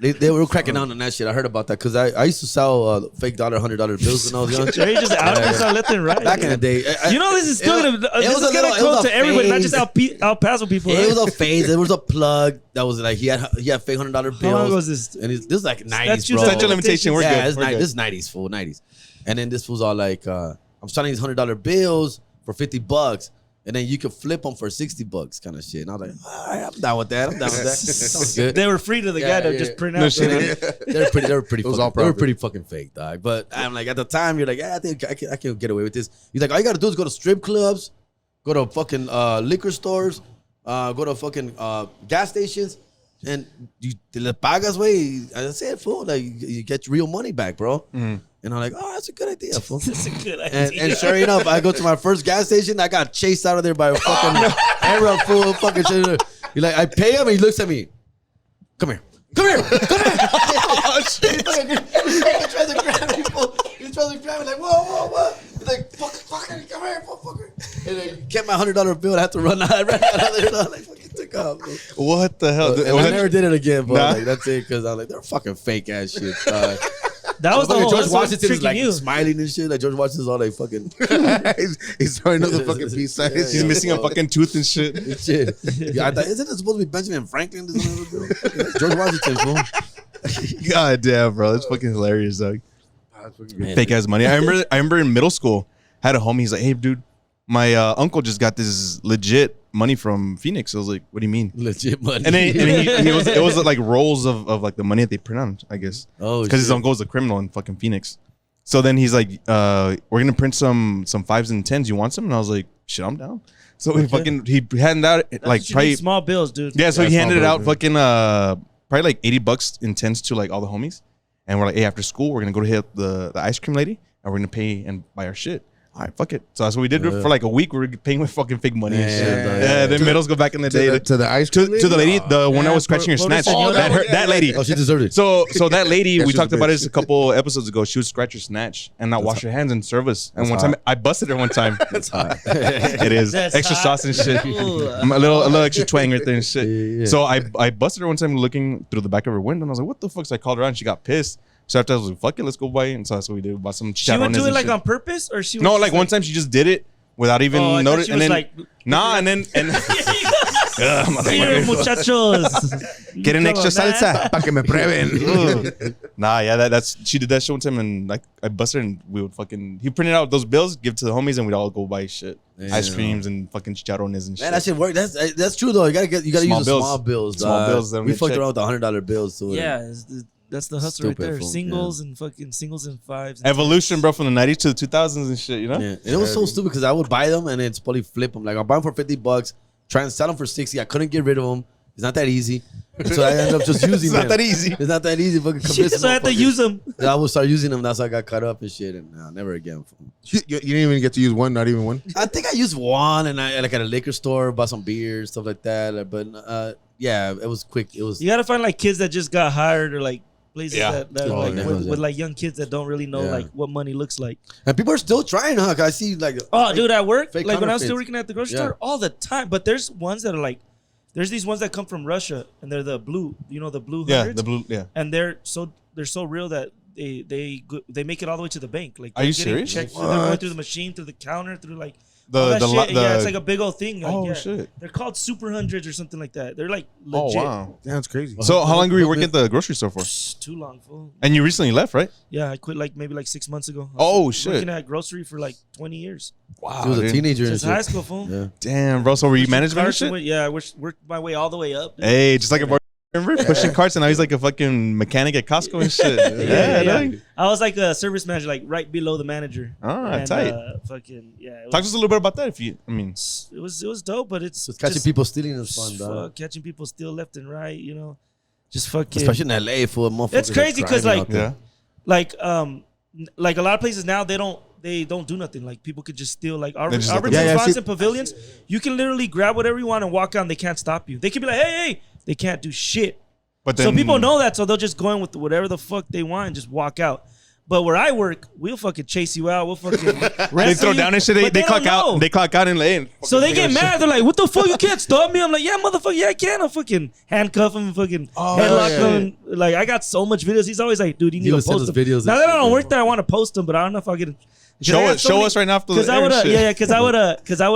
shit. They were cracking down on that shit. I heard about that because I used to sell fake $100 bills when I was young. Jerry just out Yeah, there left and right. Back in the day. You know this is still it gonna was- this it was is a gonna little- it go was a to everybody, not just phase. El Paso people. It right? was a phase. There was a plug that was like he had fake $100 bills. How long was this? And this is like 90s, Statute bro. of Statute of limitation, we're yeah, good. It's We're good. this is 90s, fool, 90s. And then this was all like, I'm selling these $100 bills for $50, and then you could flip them for $60, kind of shit. And I was like, all right, I'm down with that. I'm down with that. Sounds good. They were free to the Yeah, guy to yeah. just print No out. shit. They were pretty. They were was fucking, all they were profit. pretty fucking fake, dog. But I'm like, at the time, you're like, yeah, I think I can get away with this. He's like, all you gotta do is go to strip clubs, go to fucking liquor stores, go to fucking gas stations, And you le pagas, way. I said, fool, like you get real money back, bro. And I'm like, oh, that's a good idea, fool. That's a good idea. And sure enough, I go to my first gas station. I got chased out of there by a fucking Arab fool. Fucking shit. He like, I pay him, and he looks at me. Come here. Oh shit! He tries to grab me, fool. He tries to grab me like, whoa. He's like, fucker, come here, fucker. And I kept my $100 bill. I had to run out. I ran out of there. Like, fucking took off. Bro. What the hell? And I never did it again, bro. Like, that's it, because I was like, they're fucking fake ass shit. That was the whole George Washington is like you. smiling and shit. Like George Washington's all like fucking. he's throwing up the fucking peace sign. He's missing a fucking tooth and shit. Yeah, I thought, isn't it supposed to be Benjamin Franklin? George Washington, bro. God damn, bro. That's fucking hilarious, dog. Fake ass money. I remember in middle school, I had a homie. He's like, hey, dude, my uncle just got this legit money from Phoenix. I was like, what do you mean? Legit money. And then it was like rolls of like the money that they print on, I guess. Oh, because his uncle was a criminal in fucking Phoenix. So then he's like, we're gonna print some 5s and 10s. You want some? And I was like, shit, I'm down. So he handed out like probably small bills, dude. Yeah, so he handed it out fucking probably like $80 in 10s to like all the homies. And we're like, hey, after school, we're gonna go to hit the ice cream lady, and we're gonna pay and buy our shit. All right, fuck it. So that's what we did for like a week. We were paying with fucking fake money and shit. Yeah, then middles go back in the day. To the ice cream to the lady, the one that was scratching your snatch. That lady. Oh, she deserved it. So that lady, we talked about this a couple episodes ago. She would scratch her snatch and not wash her hands and serve us. And one time, I busted her one time. That's hot. It is. Extra sauce and shit. A little extra twang right there and shit. Yeah. So I busted her one time looking through the back of her window. And I was like, what the fuck? So I called her out and she got pissed. So after I was like, fuck it, let's go buy it. And so that's what we did. We bought some chicharrones. She would do it like on purpose? Or she would no, like one time she just did it without even noticing. And then, like, nah, and then. Here, muchachos. Quieren extra salsa. Pa que me prueben. Nah, yeah, she did that shit one time. And like, I busted her and we would fucking. He printed out those bills, give it to the homies, and we'd all go buy shit. Yeah. Ice creams and fucking chicharrones and shit. Man, that shit work. That's true, though. You gotta use the small bills. Small bills. We fucked around with the $100 bills. So yeah, that's the hustle right there. Singles and fucking singles and 5s. And evolution, bro, from the 90s to the 2000s and shit, you know? Yeah. And it was so stupid because I would buy them and then probably flip them. Like, I'll buy them for $50, try and sell them for 60. I couldn't get rid of them. It's not that easy. So I ended up just using them. It's not that easy. It's not that easy. Fucking so I had to use them. I would start using them. That's how I got caught up and shit. And never again. You didn't even get to use one, not even one? I think I used one and I like at a liquor store, bought some beer, stuff like that. But yeah, it was quick. It was. You gotta find like kids that just got hired or like places with like young kids that don't really know like what money looks like. And people are still trying, huh? 'Cause I see like dude, at work, like when I was still working at the grocery store, all the time. But there's ones that are like, there's these ones that come from Russia and they're the blue, the blue hundreds. Yeah, the blue, yeah. And they're so real that they make it all the way to the bank. Like, are you serious? They're going through the machine, through the counter, through like. Yeah, it's like a big old thing. Like, shit! They're called super hundreds or something like that. They're like legit. Oh wow, yeah, that's crazy. So how long were you working at the grocery store for? Too long, fool. And you recently left, right? Yeah, I quit like maybe like 6 months ago. Shit! Working at grocery for like 20 years. Wow, he was a teenager. Since high school, fool. Yeah. Damn, bro. So were you management and shit? Yeah, I worked my way all the way up. Dude. Hey, just like a remember pushing carts, and now he's like a fucking mechanic at Costco and shit. Yeah. I was like a service manager, like right below the manager. Tight. Talk to us a little bit about that, if you. I mean, it was dope, but it's catching people stealing is fun, dog. Catching people steal left and right, just fucking. Especially in LA, for a motherfucker. It's crazy because like a lot of places now they don't do nothing. Like people could just steal like Arbor spots and pavilions. You can literally grab whatever you want and walk out and they can't stop you. They could be like, hey. They can't do shit. But then, so people know that, so they'll just go in with whatever the fuck they want and just walk out. But where I work, we'll fucking chase you out. We'll fucking they throw down and shit. They clock out. They clock out and lay. So they get mad. They're like, "What the fuck? You can't stop me." I'm like, "Yeah, motherfucker. Yeah, I can. I'll fucking handcuff him, fucking headlock him." Like I got so much videos. He's always like, "Dude, you need to post them." Videos now that I don't work there, I want to post them, but I don't know if I'll get. Show us right now after the because I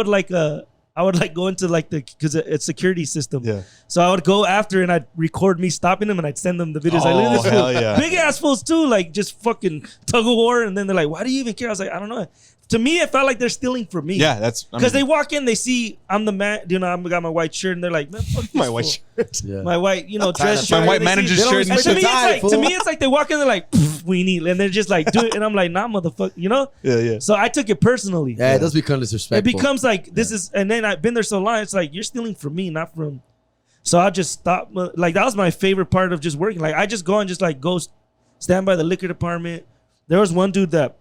would like go into like because it's security system. Yeah. So I would go after and I'd record me stopping them and I'd send them the videos. Look at this fool. Big ass fools too, like just fucking tug of war. And then they're like, "Why do you even care?" I was like, "I don't know." To me, it felt like they're stealing from me. Yeah, that's because they walk in, they see I'm the man. I got my white shirt, and they're like, "Man, fuck this my fool. white shirt, my white, dress shirt, my white manager's shirt." And to me, it's like they walk in, they're like, "We need," and they're just like, "Do it," and I'm like, "Nah, motherfucker," Yeah. So I took it personally. Yeah, it does become disrespectful. It becomes like this is, and then I've been there so long. It's like you're stealing from me, not from. So I just stopped. Like, that was my favorite part of just working. Like, I just go and just like go stand by the liquor department. There was one dude that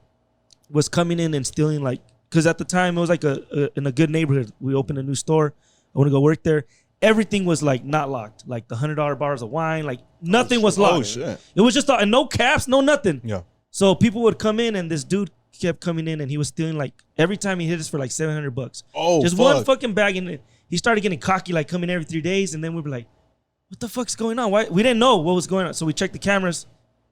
was coming in and stealing, like, because at the time it was like in a good neighborhood. We opened a new store. I want to go work there. Everything was like not locked. Like the $100 bottles of wine, like nothing was locked. Oh shit! It was just and no caps, no nothing. Yeah. So people would come in, and this dude kept coming in, and he was stealing like every time he hit us for like $700. Oh, just one fucking bag, and he started getting cocky, like coming every 3 days, and then we'd be like, "What the fuck's going on? Why?" We didn't know what was going on, so we checked the cameras.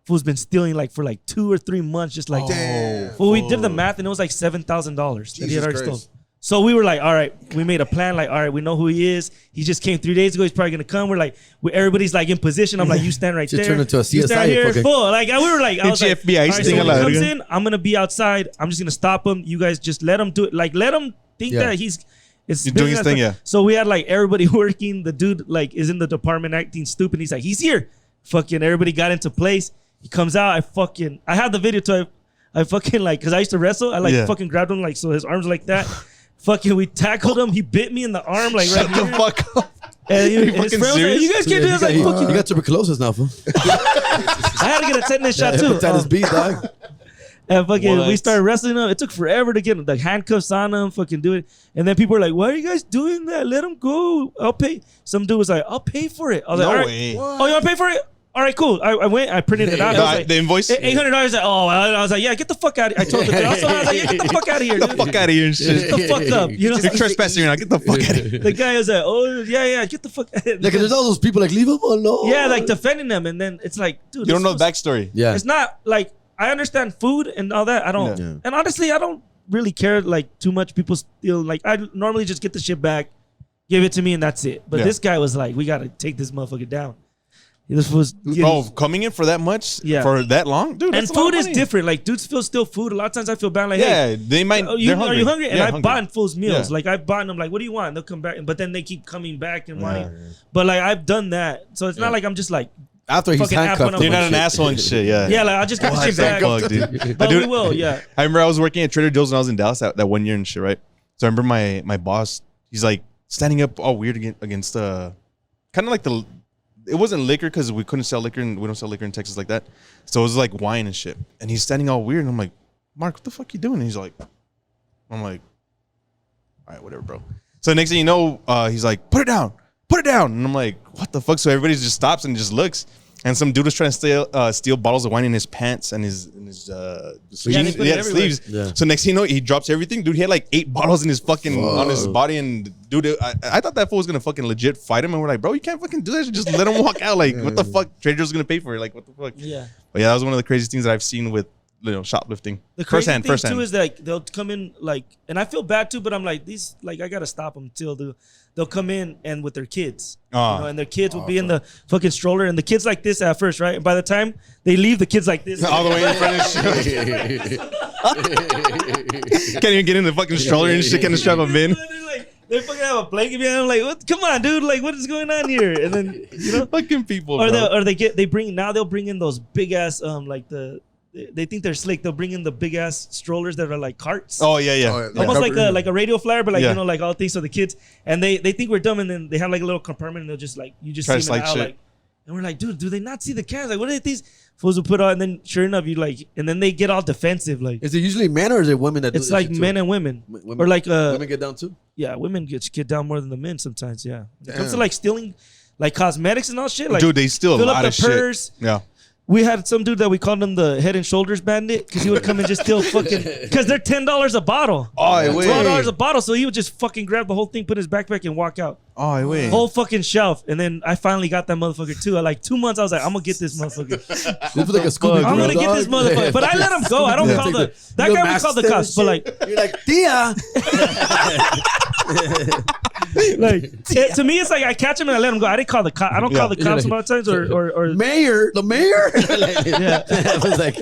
Fool's been stealing like for like 2 or 3 months, just like. Damn. Well, we did the math, and it was like $7,000 that he had already Christ. stolen. So we were like, all right, we made a plan. Like, all right, we know who he is. He just came 3 days ago. He's probably gonna come. We're like, everybody's like in position. I'm like, you stand right there. Turn into a You stand CSI. here, fucking- full. Like, we were like, I was like, FBI all right, so sting when he a lot, comes yeah. in, I'm gonna be outside. I'm just gonna stop him. You guys just let him do it. Like, let him think that he's. It's You're doing his thing, yeah. So we had like everybody working. The dude like is in the department acting stupid. He's like, he's here. Fucking everybody got into place. He comes out. I have the video too. I fucking like, cause I used to wrestle. I like fucking grabbed him like so his arms like that. Fucking we tackled him. He bit me in the arm like right Shut the here. fuck up. And his fucking friend was like, serious? you guys can't do this. Like, fuck You you. got tuberculosis now, fool. I had to get a tetanus shot too. Hepatitis B, dog. And fucking, we What? started wrestling him. It took forever to get the handcuffs on him, fucking do it. And then people were like, why are you guys doing that? Let him go. I'll pay. Some dude was like, I'll pay for it. I was like, No all right. way. Oh, you want to pay for it? All right, cool. I went, I printed it out. I was like, The invoice. $800. Oh, I was like, yeah, get the fuck out of here. I told the dude. I was like, yeah, get the fuck out of here. Get the fuck out of here and shit. Get the fuck up. You know, You're trespassing now. Get the fuck out of here. the guy was like, oh, yeah, get the fuck out of here. Like, there's all those people like, leave him alone. Yeah, like defending them. And then it's like, dude. You don't this know the was- backstory. Yeah. It's not like, I understand food and all that. I don't. Yeah. And honestly, I don't really care like too much. People steal. Like, I normally just get the shit back, give it to me, and that's it. But Yeah. this guy was like, we got to take this motherfucker down. This was Oh, coming in for that much? Yeah. For that long? Dude, and that's a lot food of is money. different. Like, dudes feel still food. A lot of times I feel bad. Like, Yeah, hey, they might. are you they're hungry? And Yeah, I've hungry. bought fools meals. Yeah. Like, I've bought them. Like, what do you want? They'll come back. But then they keep coming back and wanting. But like, I've done that. So it's not like I'm just like, After he's fucking app handcuffed. on him. You're not an asshole and shit, yeah. yeah, like, I'll just get the shit back. Fuck, dude. But we will, yeah. I remember I was working at Trader Joe's when I was in Dallas that 1 year and shit, right? So I remember my boss, he's like standing up all weird against kind of like it wasn't liquor because we couldn't sell liquor and we don't sell liquor in Texas like that. So it was like wine and shit. And he's standing all weird and I'm like, Mark, what the fuck you doing? And he's like, I'm like, all right, whatever, bro. So next thing you know, he's like, put it down. And I'm like, what the fuck? So everybody just stops and just looks. And some dude was trying to steal bottles of wine in his pants and his sleeves. they put it everywhere. Sleeves. Yeah. So next thing you know, he drops everything. Dude, he had like 8 bottles in his fucking on his body. And dude, I thought that fool was gonna fucking legit fight him. And we're like, bro, you can't fucking do that. Just let him walk out. Like, what the fuck? Trader Joe's gonna pay for it. Like, what the fuck? Yeah. But yeah, that was one of the craziest things that I've seen with shoplifting. The crazy thing first hand. too is that like, they'll come in like, and I feel bad too, but I'm like, these like I gotta stop them till they'll come in and with their kids, and their kids will be in the fucking stroller, and the kids like this at first, right? And by the time they leave, the kids like this, all the way in front of shit. Can't even get in the fucking stroller and shit. Can't strap them in. They fucking have a blanket behind them. Like, what? Come on, dude! Like, what is going on here? And then Fucking people, or bro. they'll bring in those big ass like they think they're slick. They'll bring in the big ass strollers that are like carts. Oh yeah. Oh, yeah. Almost like a radio flyer, but like Yeah. like all things for the kids, and they think we're dumb, and then they have like a little compartment, and they'll just like you just Try see to them slide out shit. like, and we're like, dude, do they not see the cans? Like, what are these fools will put on? And then sure enough, you like, and then they get all defensive. Like, Is it usually men or is it women that do it's this like shit too? men and women, Women- or like women get down too? yeah, women get down more than the men sometimes. Yeah, when it comes to Damn. like stealing, like cosmetics and all shit. Like, Dude, they steal a fill lot up the of shit. purse. Yeah. We had some dude that we called him the Head and Shoulders Bandit because he would come and just steal fucking because they're $10 a bottle. Oh, wait. $12 a bottle, so he would just fucking grab the whole thing, put in his backpack, and walk out. Oh, wait. Whole fucking shelf. And then I finally got that motherfucker too. At like 2 months, I was like, I'm gonna get this motherfucker. This was like a Scooby-Doo, I'm gonna get this dog. motherfucker. But I let him go. I don't Yeah. call Take that the guy. We mask call the and cops, but like, You're like, Tia. to me, it's like I catch him and I let him go. I didn't call the cop. I don't call the Yeah. cops a lot of times, or Mayor, the mayor. yeah. I was like,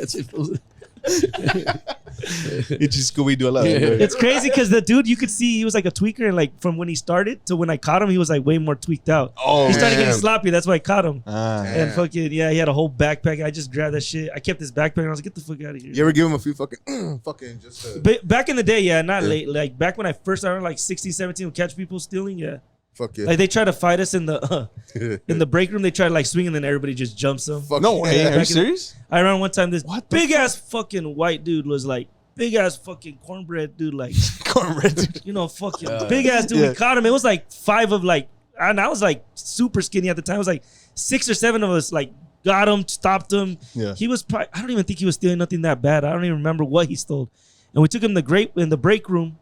It's just Scooby-Doo a lot. It's crazy because the dude, you could see he was like a tweaker, and like from when he started to when I caught him, he was like way more tweaked out. Oh, He started getting man. sloppy. That's why I caught him. And Damn. fucking yeah, he had a whole backpack. I just grabbed that shit. I kept his backpack and I was like, get the fuck out of here. You ever give him a few fucking just to, Back in the day, yeah, not late. Like back when I first started, like 16, 17, would catch people stealing, yeah. Fuck yeah. Like they try to fight us in the break room. They try to like swing and then everybody just jumps them. No way. Are you serious? I remember one time this What the big ass fucking white dude was like big ass fucking cornbread dude like Cornbread, dude. you know fucking big ass dude. We caught him. It was like 5 of like, and I was like super skinny at the time. It was like 6 or 7 of us like got him, stopped him. Yeah. He was probably, I don't even think he was stealing nothing that bad. I don't even remember what he stole. And we took him in the break room,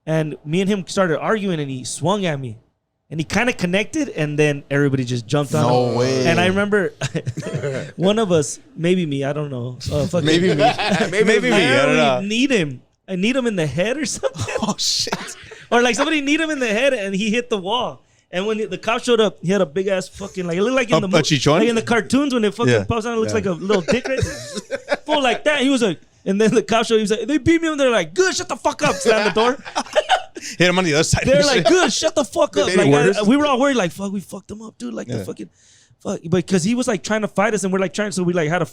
and me and him started arguing, and he swung at me. And he kind of connected, and then everybody just jumped on him. No way. And I remember one of us, maybe me, I don't know. Maybe me. Maybe me. I don't know. Need him. I need him in the head or something. Oh, shit. Or like somebody need him in the head, and he hit the wall. And when the cop showed up, he had a big ass fucking, like, it looked like in A chichon? like in the cartoons when it fucking pops out, it looks like a little dick right there. Full like that. He was like, and then the cop showed, he was like, they beat me up. They're like, good, shut the fuck up. Slam the door. Hit him on the other side. They're like, good, shut the fuck up. Like, we were all worried, like, fuck, we fucked him up, dude. Like, the fucking, fuck. Because he was like trying to fight us, and we're like trying, so we like had to,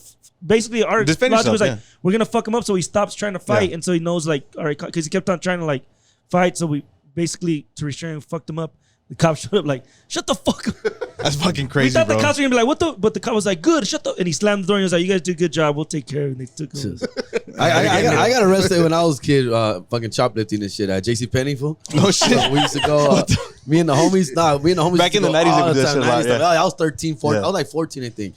basically, our Defend logic was yourself, like, we're going to fuck him up, so he stops trying to fight, and so he knows, like, all right, because he kept on trying to, like, fight, so we basically, to restrain him, fucked him up. The cop showed up like, shut the fuck up. That's fucking We crazy, thought bro. the cops were gonna be like, what the? But the cop was like, good, shut the. And he slammed the door and he was like, you guys do a good job. We'll take care of it. And they took him. I got arrested when I was a kid, fucking shoplifting and shit at JCPenney, fool. Oh, shit. We used to go, me and the homies. Back in the 90s, they would do that shit a lot, yeah. I was 13, 14. Yeah. I was like 14, I think.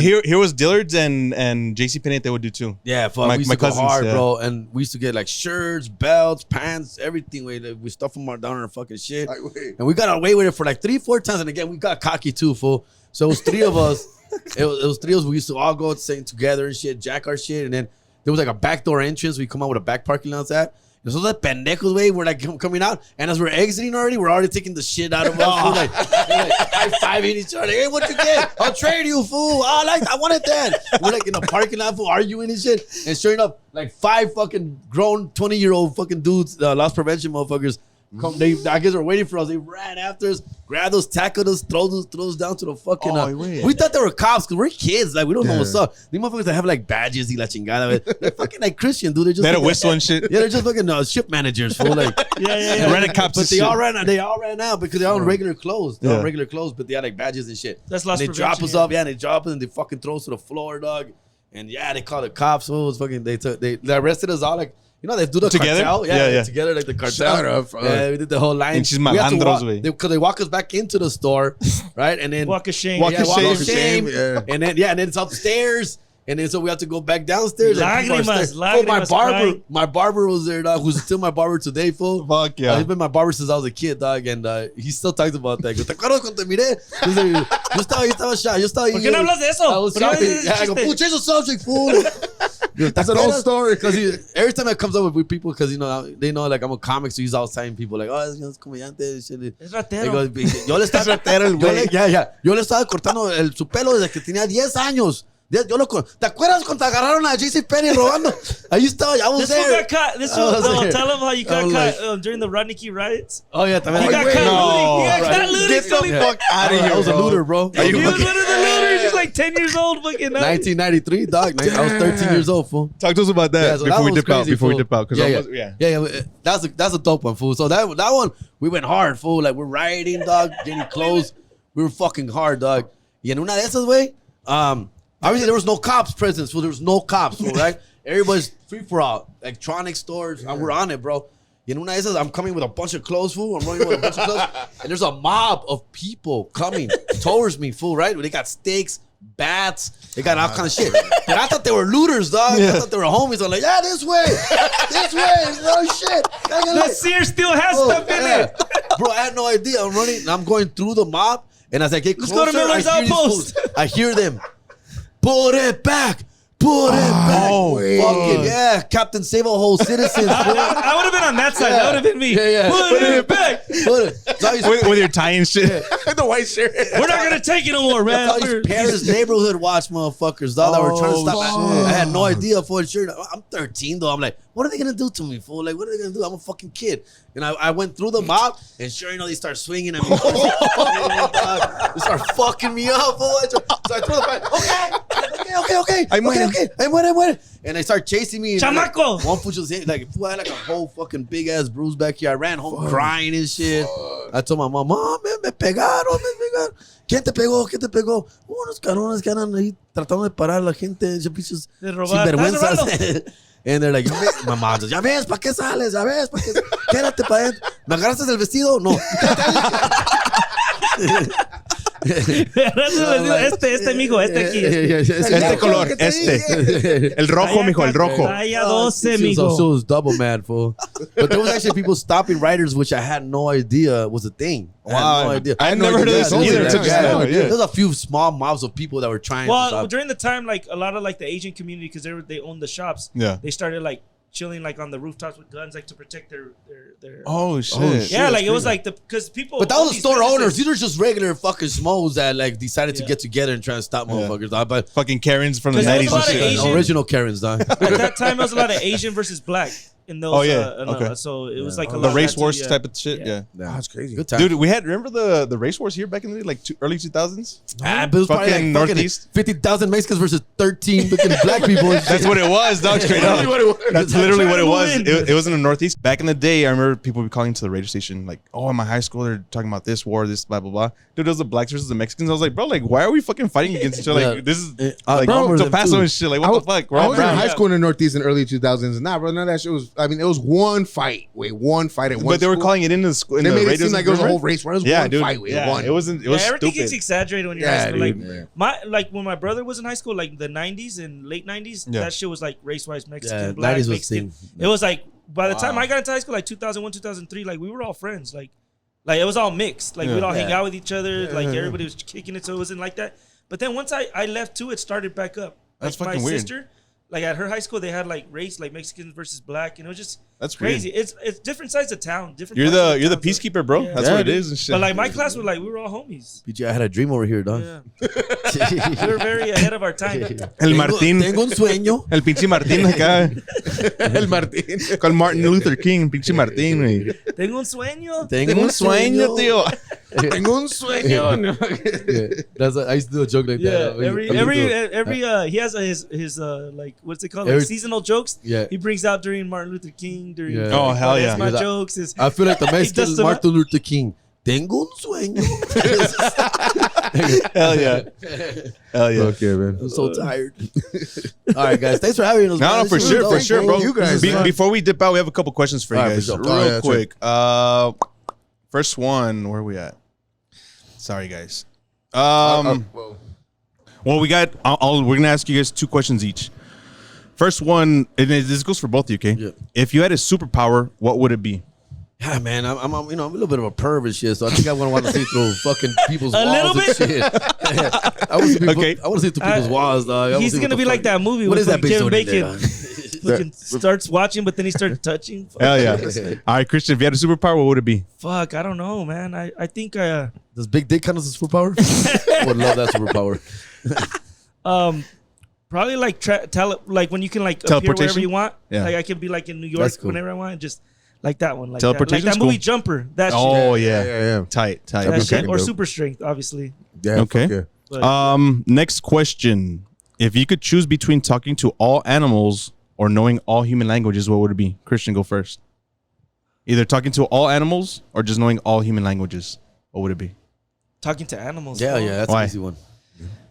Here was Dillard's and JCPenney they would do too. Yeah, fuck. We used to go hard, bro. And we used to get like shirts, belts, pants, everything. We stuff them down in our fucking shit. And we got away with it for like 3-4 times. And again, we got cocky too, fool. So it was 3 of us. It was 3 of us. We used to all go sing together and shit, jack our shit. And then there was like a backdoor entrance. We come out with a back parking lot at. And so that pendejos way, we're like coming out. And as we're exiting already, we're already taking the shit out of us. We're like high-fiving each other. Hey, what you get? I'll trade you, fool. I wanted that. We're like in a parking lot, fool, arguing and shit. And sure enough, like 5 fucking grown 20-year-old fucking dudes, loss prevention motherfuckers, I guess they're waiting for us. They ran after us, grabbed us, tackled us, throw us down to the fucking. We thought they were cops because we're kids. Like, we don't know what's up. These motherfuckers that have like badges, y la chingada. They're fucking like Christian, dude. They're just. They had a whistle and shit. Yeah, they're just fucking ship managers. Fool. Like, yeah. Rented cops. But they all ran out because they're on regular clothes. They're on regular clothes, but they had like badges and shit. That's lost prevention. They drop us up, and they drop us and they fucking throw us to the floor, dog. And they call the cops. Fool. It's fucking. They arrested us all like. You know, they do the together? Cartel. Yeah, together like the cartel. Shut up. Yeah, we did the whole line. And she's malandros, way. Because they walk us back into the store, right? And then Walk of shame. Walk of shame. Yeah. And then it's upstairs. And then so we have to go back downstairs. Lágrimas, My barber was there, dog, who's still my barber today, fool. Fuck yeah. He's been my barber since I was a kid, dog, and he still talks about that. He goes, ¿te acuerdas cuando te miré? Yo estaba shy. ¿Por qué no hablas de eso? I was shopping. Yeah, I go, fool, change the subject, fool. That's an old story. Because every time I comes up with people, because, you know, they know, like, I'm a comic, so he's always telling people, like, oh, es comediante. Es ratero. Yo le estaba cortando su pelo desde que tenía 10 años. ¿Te acuerdas cuando te agarraron a JCPenney robando? Ahí estaba, I was there. Got caught. Tell him how you got caught during the Rodney Key riots. Oh, yeah. También. You got caught looting. You got caught looting. Get the fuck out of here, I was a looter, bro. He was one of the looters. He's like 10 years old. Fucking 1993, dog. I was 13 years old, fool. Talk to us about that before we dip out. Yeah. That's a dope one, fool. So that one, we went hard, fool. Like, we're rioting, dog, getting clothes. We were fucking hard, dog. Y en una de esas, way, obviously there was no cops present, so there was no cops, fool, right? Everybody's free for all. Electronic stores, and we're on it, bro. Y en una de esas, I'm coming with a bunch of clothes, fool. I'm running with a bunch of clothes. And there's a mob of people coming towards me, fool, right? They got stakes, bats. They got all kind of shit. And I thought they were looters, dog. I thought they were homies. I'm like, yeah, this way. No shit. The Sears still has stuff in it. Bro, I had no idea. I'm running, and I'm going through the mob. And as I get closer, Let's go to Miller's Outpost. I hear them. Put it back. Put it back. Fucking yeah. Captain Save a Whole Citizens. I would have been on that side. That would have been me. Yeah. Put it back. Put it. With your tie and shit. The white shirt. We're not going to take it no more, man. All these Paris neighborhood watch motherfuckers, dog, that were trying to stop. I had no idea for sure. I'm 13, though. I'm like, what are they going to do to me, fool? Like, what are they going to do? I'm a fucking kid. And I went through the mob, and sure enough, they start swinging at me. They start fucking me up, fool. So I threw the fight. Okay. I muere. And they start chasing me. And Chamaco! One fool just hit, like, fool, I had like a whole fucking big ass bruise back here. I ran home crying and shit. I told my mom, me pegaron. ¿Quién te pegó? Unos cabrones que andan ahí tratando de parar a la gente. Bichos sinvergüenzas. And they're like, my mom says, ya ves, ¿para qué sales? Quédate para adentro. ¿Me agarraste el vestido? No. Este, mijo, este aquí. Este color, este. El rojo, mijo, el rojo. Talla 12, mijo. She was double mad, fool. But there was actually people stopping riders, which I had no idea was a thing. I had no idea. I never heard of this either. There's a few small mobs of people that were trying to stop. During the time, like, a lot of, like, the Asian community, because they owned the shops, they started, like, chilling like on the rooftops with guns, like to protect their oh shit. Yeah, like it was like because people. But that was the store owners. These are just regular fucking smos that like decided to get together and try to stop motherfuckers. Dog. But fucking Karens from the 90s and shit. Original Karens, dog. At that time, there was a lot of Asian versus black in those. Oh yeah. Okay. So it was like a the lot race of wars type of shit. Yeah. That's crazy. Good time. Dude, we had remember the race wars here back in the like early 2000s. But it was probably like Northeast. 50,000 Mexicans versus 13 fucking black people. That's what it was, dog. Straight up. That's literally what it was. It was in the Northeast. Back in the day, I remember people would be calling to the radio station like, "Oh, in my high school, they're talking about this war, this blah blah blah." Dude, it was the blacks versus the Mexicans. I was like, bro, like, why are we fucking fighting against each other? Like, this is like El Paso and shit. Like, what the fuck? I was in high school in the Northeast in the early 2000s. Nah, bro, none of that shit was. I mean, it was one fight. One fight at one. But they were calling it in the school. They made it seem like it was a whole race war. It was one fight. Yeah, it wasn't. It was everything stupid. gets exaggerated when you're in high school. Like when my brother was in high school, like the 90s and late 90s, that shit was like race-wise Mexican, black, Mexican. It was like by the time I got into high school, like 2001, 2003, like we were all friends. Like it was all mixed. Like we'd all hang out with each other. Like everybody was kicking it, so it wasn't like that. But then once I left too, it started back up. That's like fucking my weird. sister, like at her high school, they had like race, like Mexicans versus black, and it was just that's crazy. Weird. It's different sides of town. Different. You're the peacekeeper, bro. Yeah. That's what it is and shit. But like my class was like we were all homies. PJ, I had a dream over here, dog. Yeah. We were very ahead of our time. El Martín. Tengo un sueño. El pinche Martín acá. El Martín. Con Martin Luther King, pinche Martín, güey. Tengo un sueño. Tengo un sueño, tío. Tengo un sueño. I used to do a joke like that. Every he has his like what's it called, like seasonal jokes. Yeah, he brings out during Martin Luther King. During oh hell yeah, my jokes. I feel like the Mexican Martin Luther King. Tengo un sueño. Hell yeah. Hell yeah. Okay, man. I'm so tired. All right, guys. Thanks for having us. No, for sure, bro. You guys, before we dip out, we have a couple questions for you guys. Sure. Real quick. First one, where are we at? Sorry, guys. Well, we got. We're gonna ask you guys 2 questions each. First one, and this goes for both of you, okay? Yeah. If you had a superpower, what would it be? Yeah, man, I'm a little bit of a perv and shit, so I think I want to see through fucking people's walls little bit? and shit. I want to see through people's walls, dog. He's gonna be like that movie. What is that bitch Kevin doing Bacon? Fucking starts watching, but then he starts touching. Hell yeah! All right, Christian, if you had a superpower, what would it be? Fuck, I don't know, man. I think does big dick count as a superpower? I would love that superpower. Probably like like when you can like appear wherever you want. Yeah. Like I can be like in New York whenever I want. Just like that one. Like teleportation. Like that movie Jumper. That shit. Yeah. Tight. That shit, or super strength, obviously. Yeah. Okay. But, next question. If you could choose between talking to all animals or knowing all human languages, what would it be? Christian, go first. Either talking to all animals or just knowing all human languages. What would it be? Talking to animals. Yeah, that's an easy one.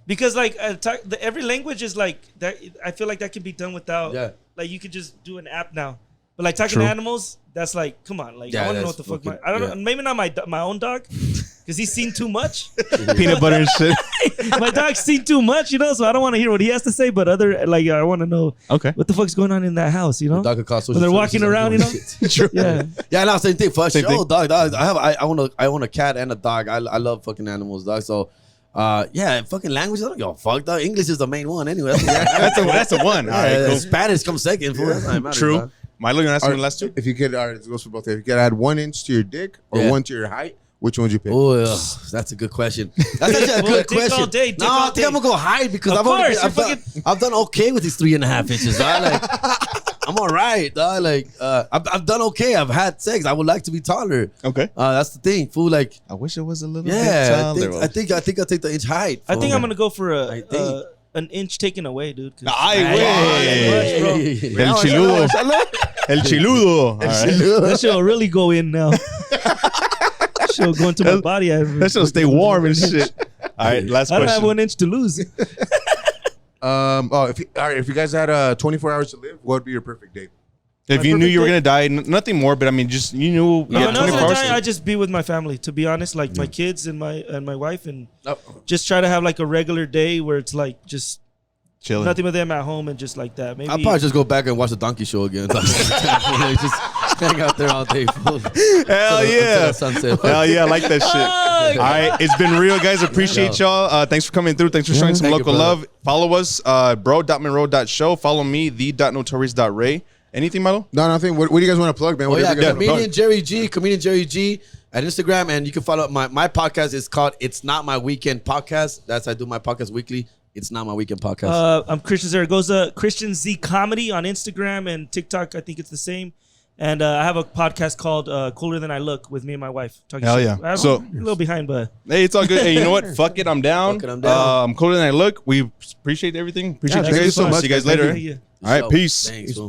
Because like every language is like that. I feel like that can be done without. Yeah. Like you could just do an app now. But like talking to animals, that's like, come on, like I want to know what the fuck. I don't know. Maybe not my own dog, because he's seen too much. Peanut butter and shit. My dog's seen too much, you know. So I don't want to hear what he has to say. But I want to know. Okay. What the fuck's going on in that house, you know? The dog when they're walking around, you know. True. Yeah. Yeah, no, same thing. For sure, dog. I own a cat and a dog. I love fucking animals, dog. So. Yeah, fucking language. I don't give a fuck. Dog. English is the main one anyway. That's a one. All right, cool. Spanish comes second. True. Dog. Milo, you want to ask me the last 2? If you could, all right, it goes for both. If you could add 1 inch to your dick or 1 to your height, which one would you pick? Oh, that's a good question. That's actually a good question. All day, no, I think I'm gonna go height because I've done okay with these 3.5 inches. Dog. I'm all right, dog. Like, I've done okay. I've had sex. I would like to be taller. Okay. That's the thing, fool. Like, I wish it was a little bit I taller. think I'll take the inch height. I think I'm gonna go for a an inch taken away, dude. 'cause- Ay, Ay, bro. El chiludo. El chiludo. All right. That shit will really go in now. That shit will go into my body. That shit'll stay warm and shit. All right, last I don't have question. 1 inch to lose. If you guys had 24 hours to live, what would be your perfect day? If My you knew perfect you were day? gonna die, nothing more, but I mean, just you knew. No, Yeah, not 24 gonna hours. die. I just be with my family. To be honest, like my kids and my wife, and Oh. just try to have like a regular day where it's like just Chilling. nothing with them at home and just like that. Maybe I'll probably just go back and watch the donkey show again. Just hang out there all day. Fool. Hell yeah. Sunset. Hell yeah, I like that shit. All right, it's been real, guys. Appreciate y'all. Thanks for coming through. Thanks for showing some Thank you, local brother. love. Follow us, bro.monroe.show. Follow me, the.notorious.ray. Anything, Malo? No, nothing. What do you guys want to plug, man? Oh Whatever yeah, you guys wanna plug. comedian Jerry G at Instagram, and you can follow my podcast is called It's Not My Weekend Podcast. That's I do my podcast weekly. It's Not My Weekend Podcast. I'm Christian Zaragoza, Christian Z Comedy on Instagram and TikTok. I think it's the same. And I have a podcast called Cooler Than I Look with me and my wife. Talking Hell shit. yeah. I'm So- a little behind, but Hey, it's all good. Hey, you know what? Fuck it, I'm down. Fuck it, I'm down. I'm cooler than I look. We appreciate everything. Appreciate Yeah, you thank guys. you so much. See you guys Thank later. you. All right, peace. Thanks, fool.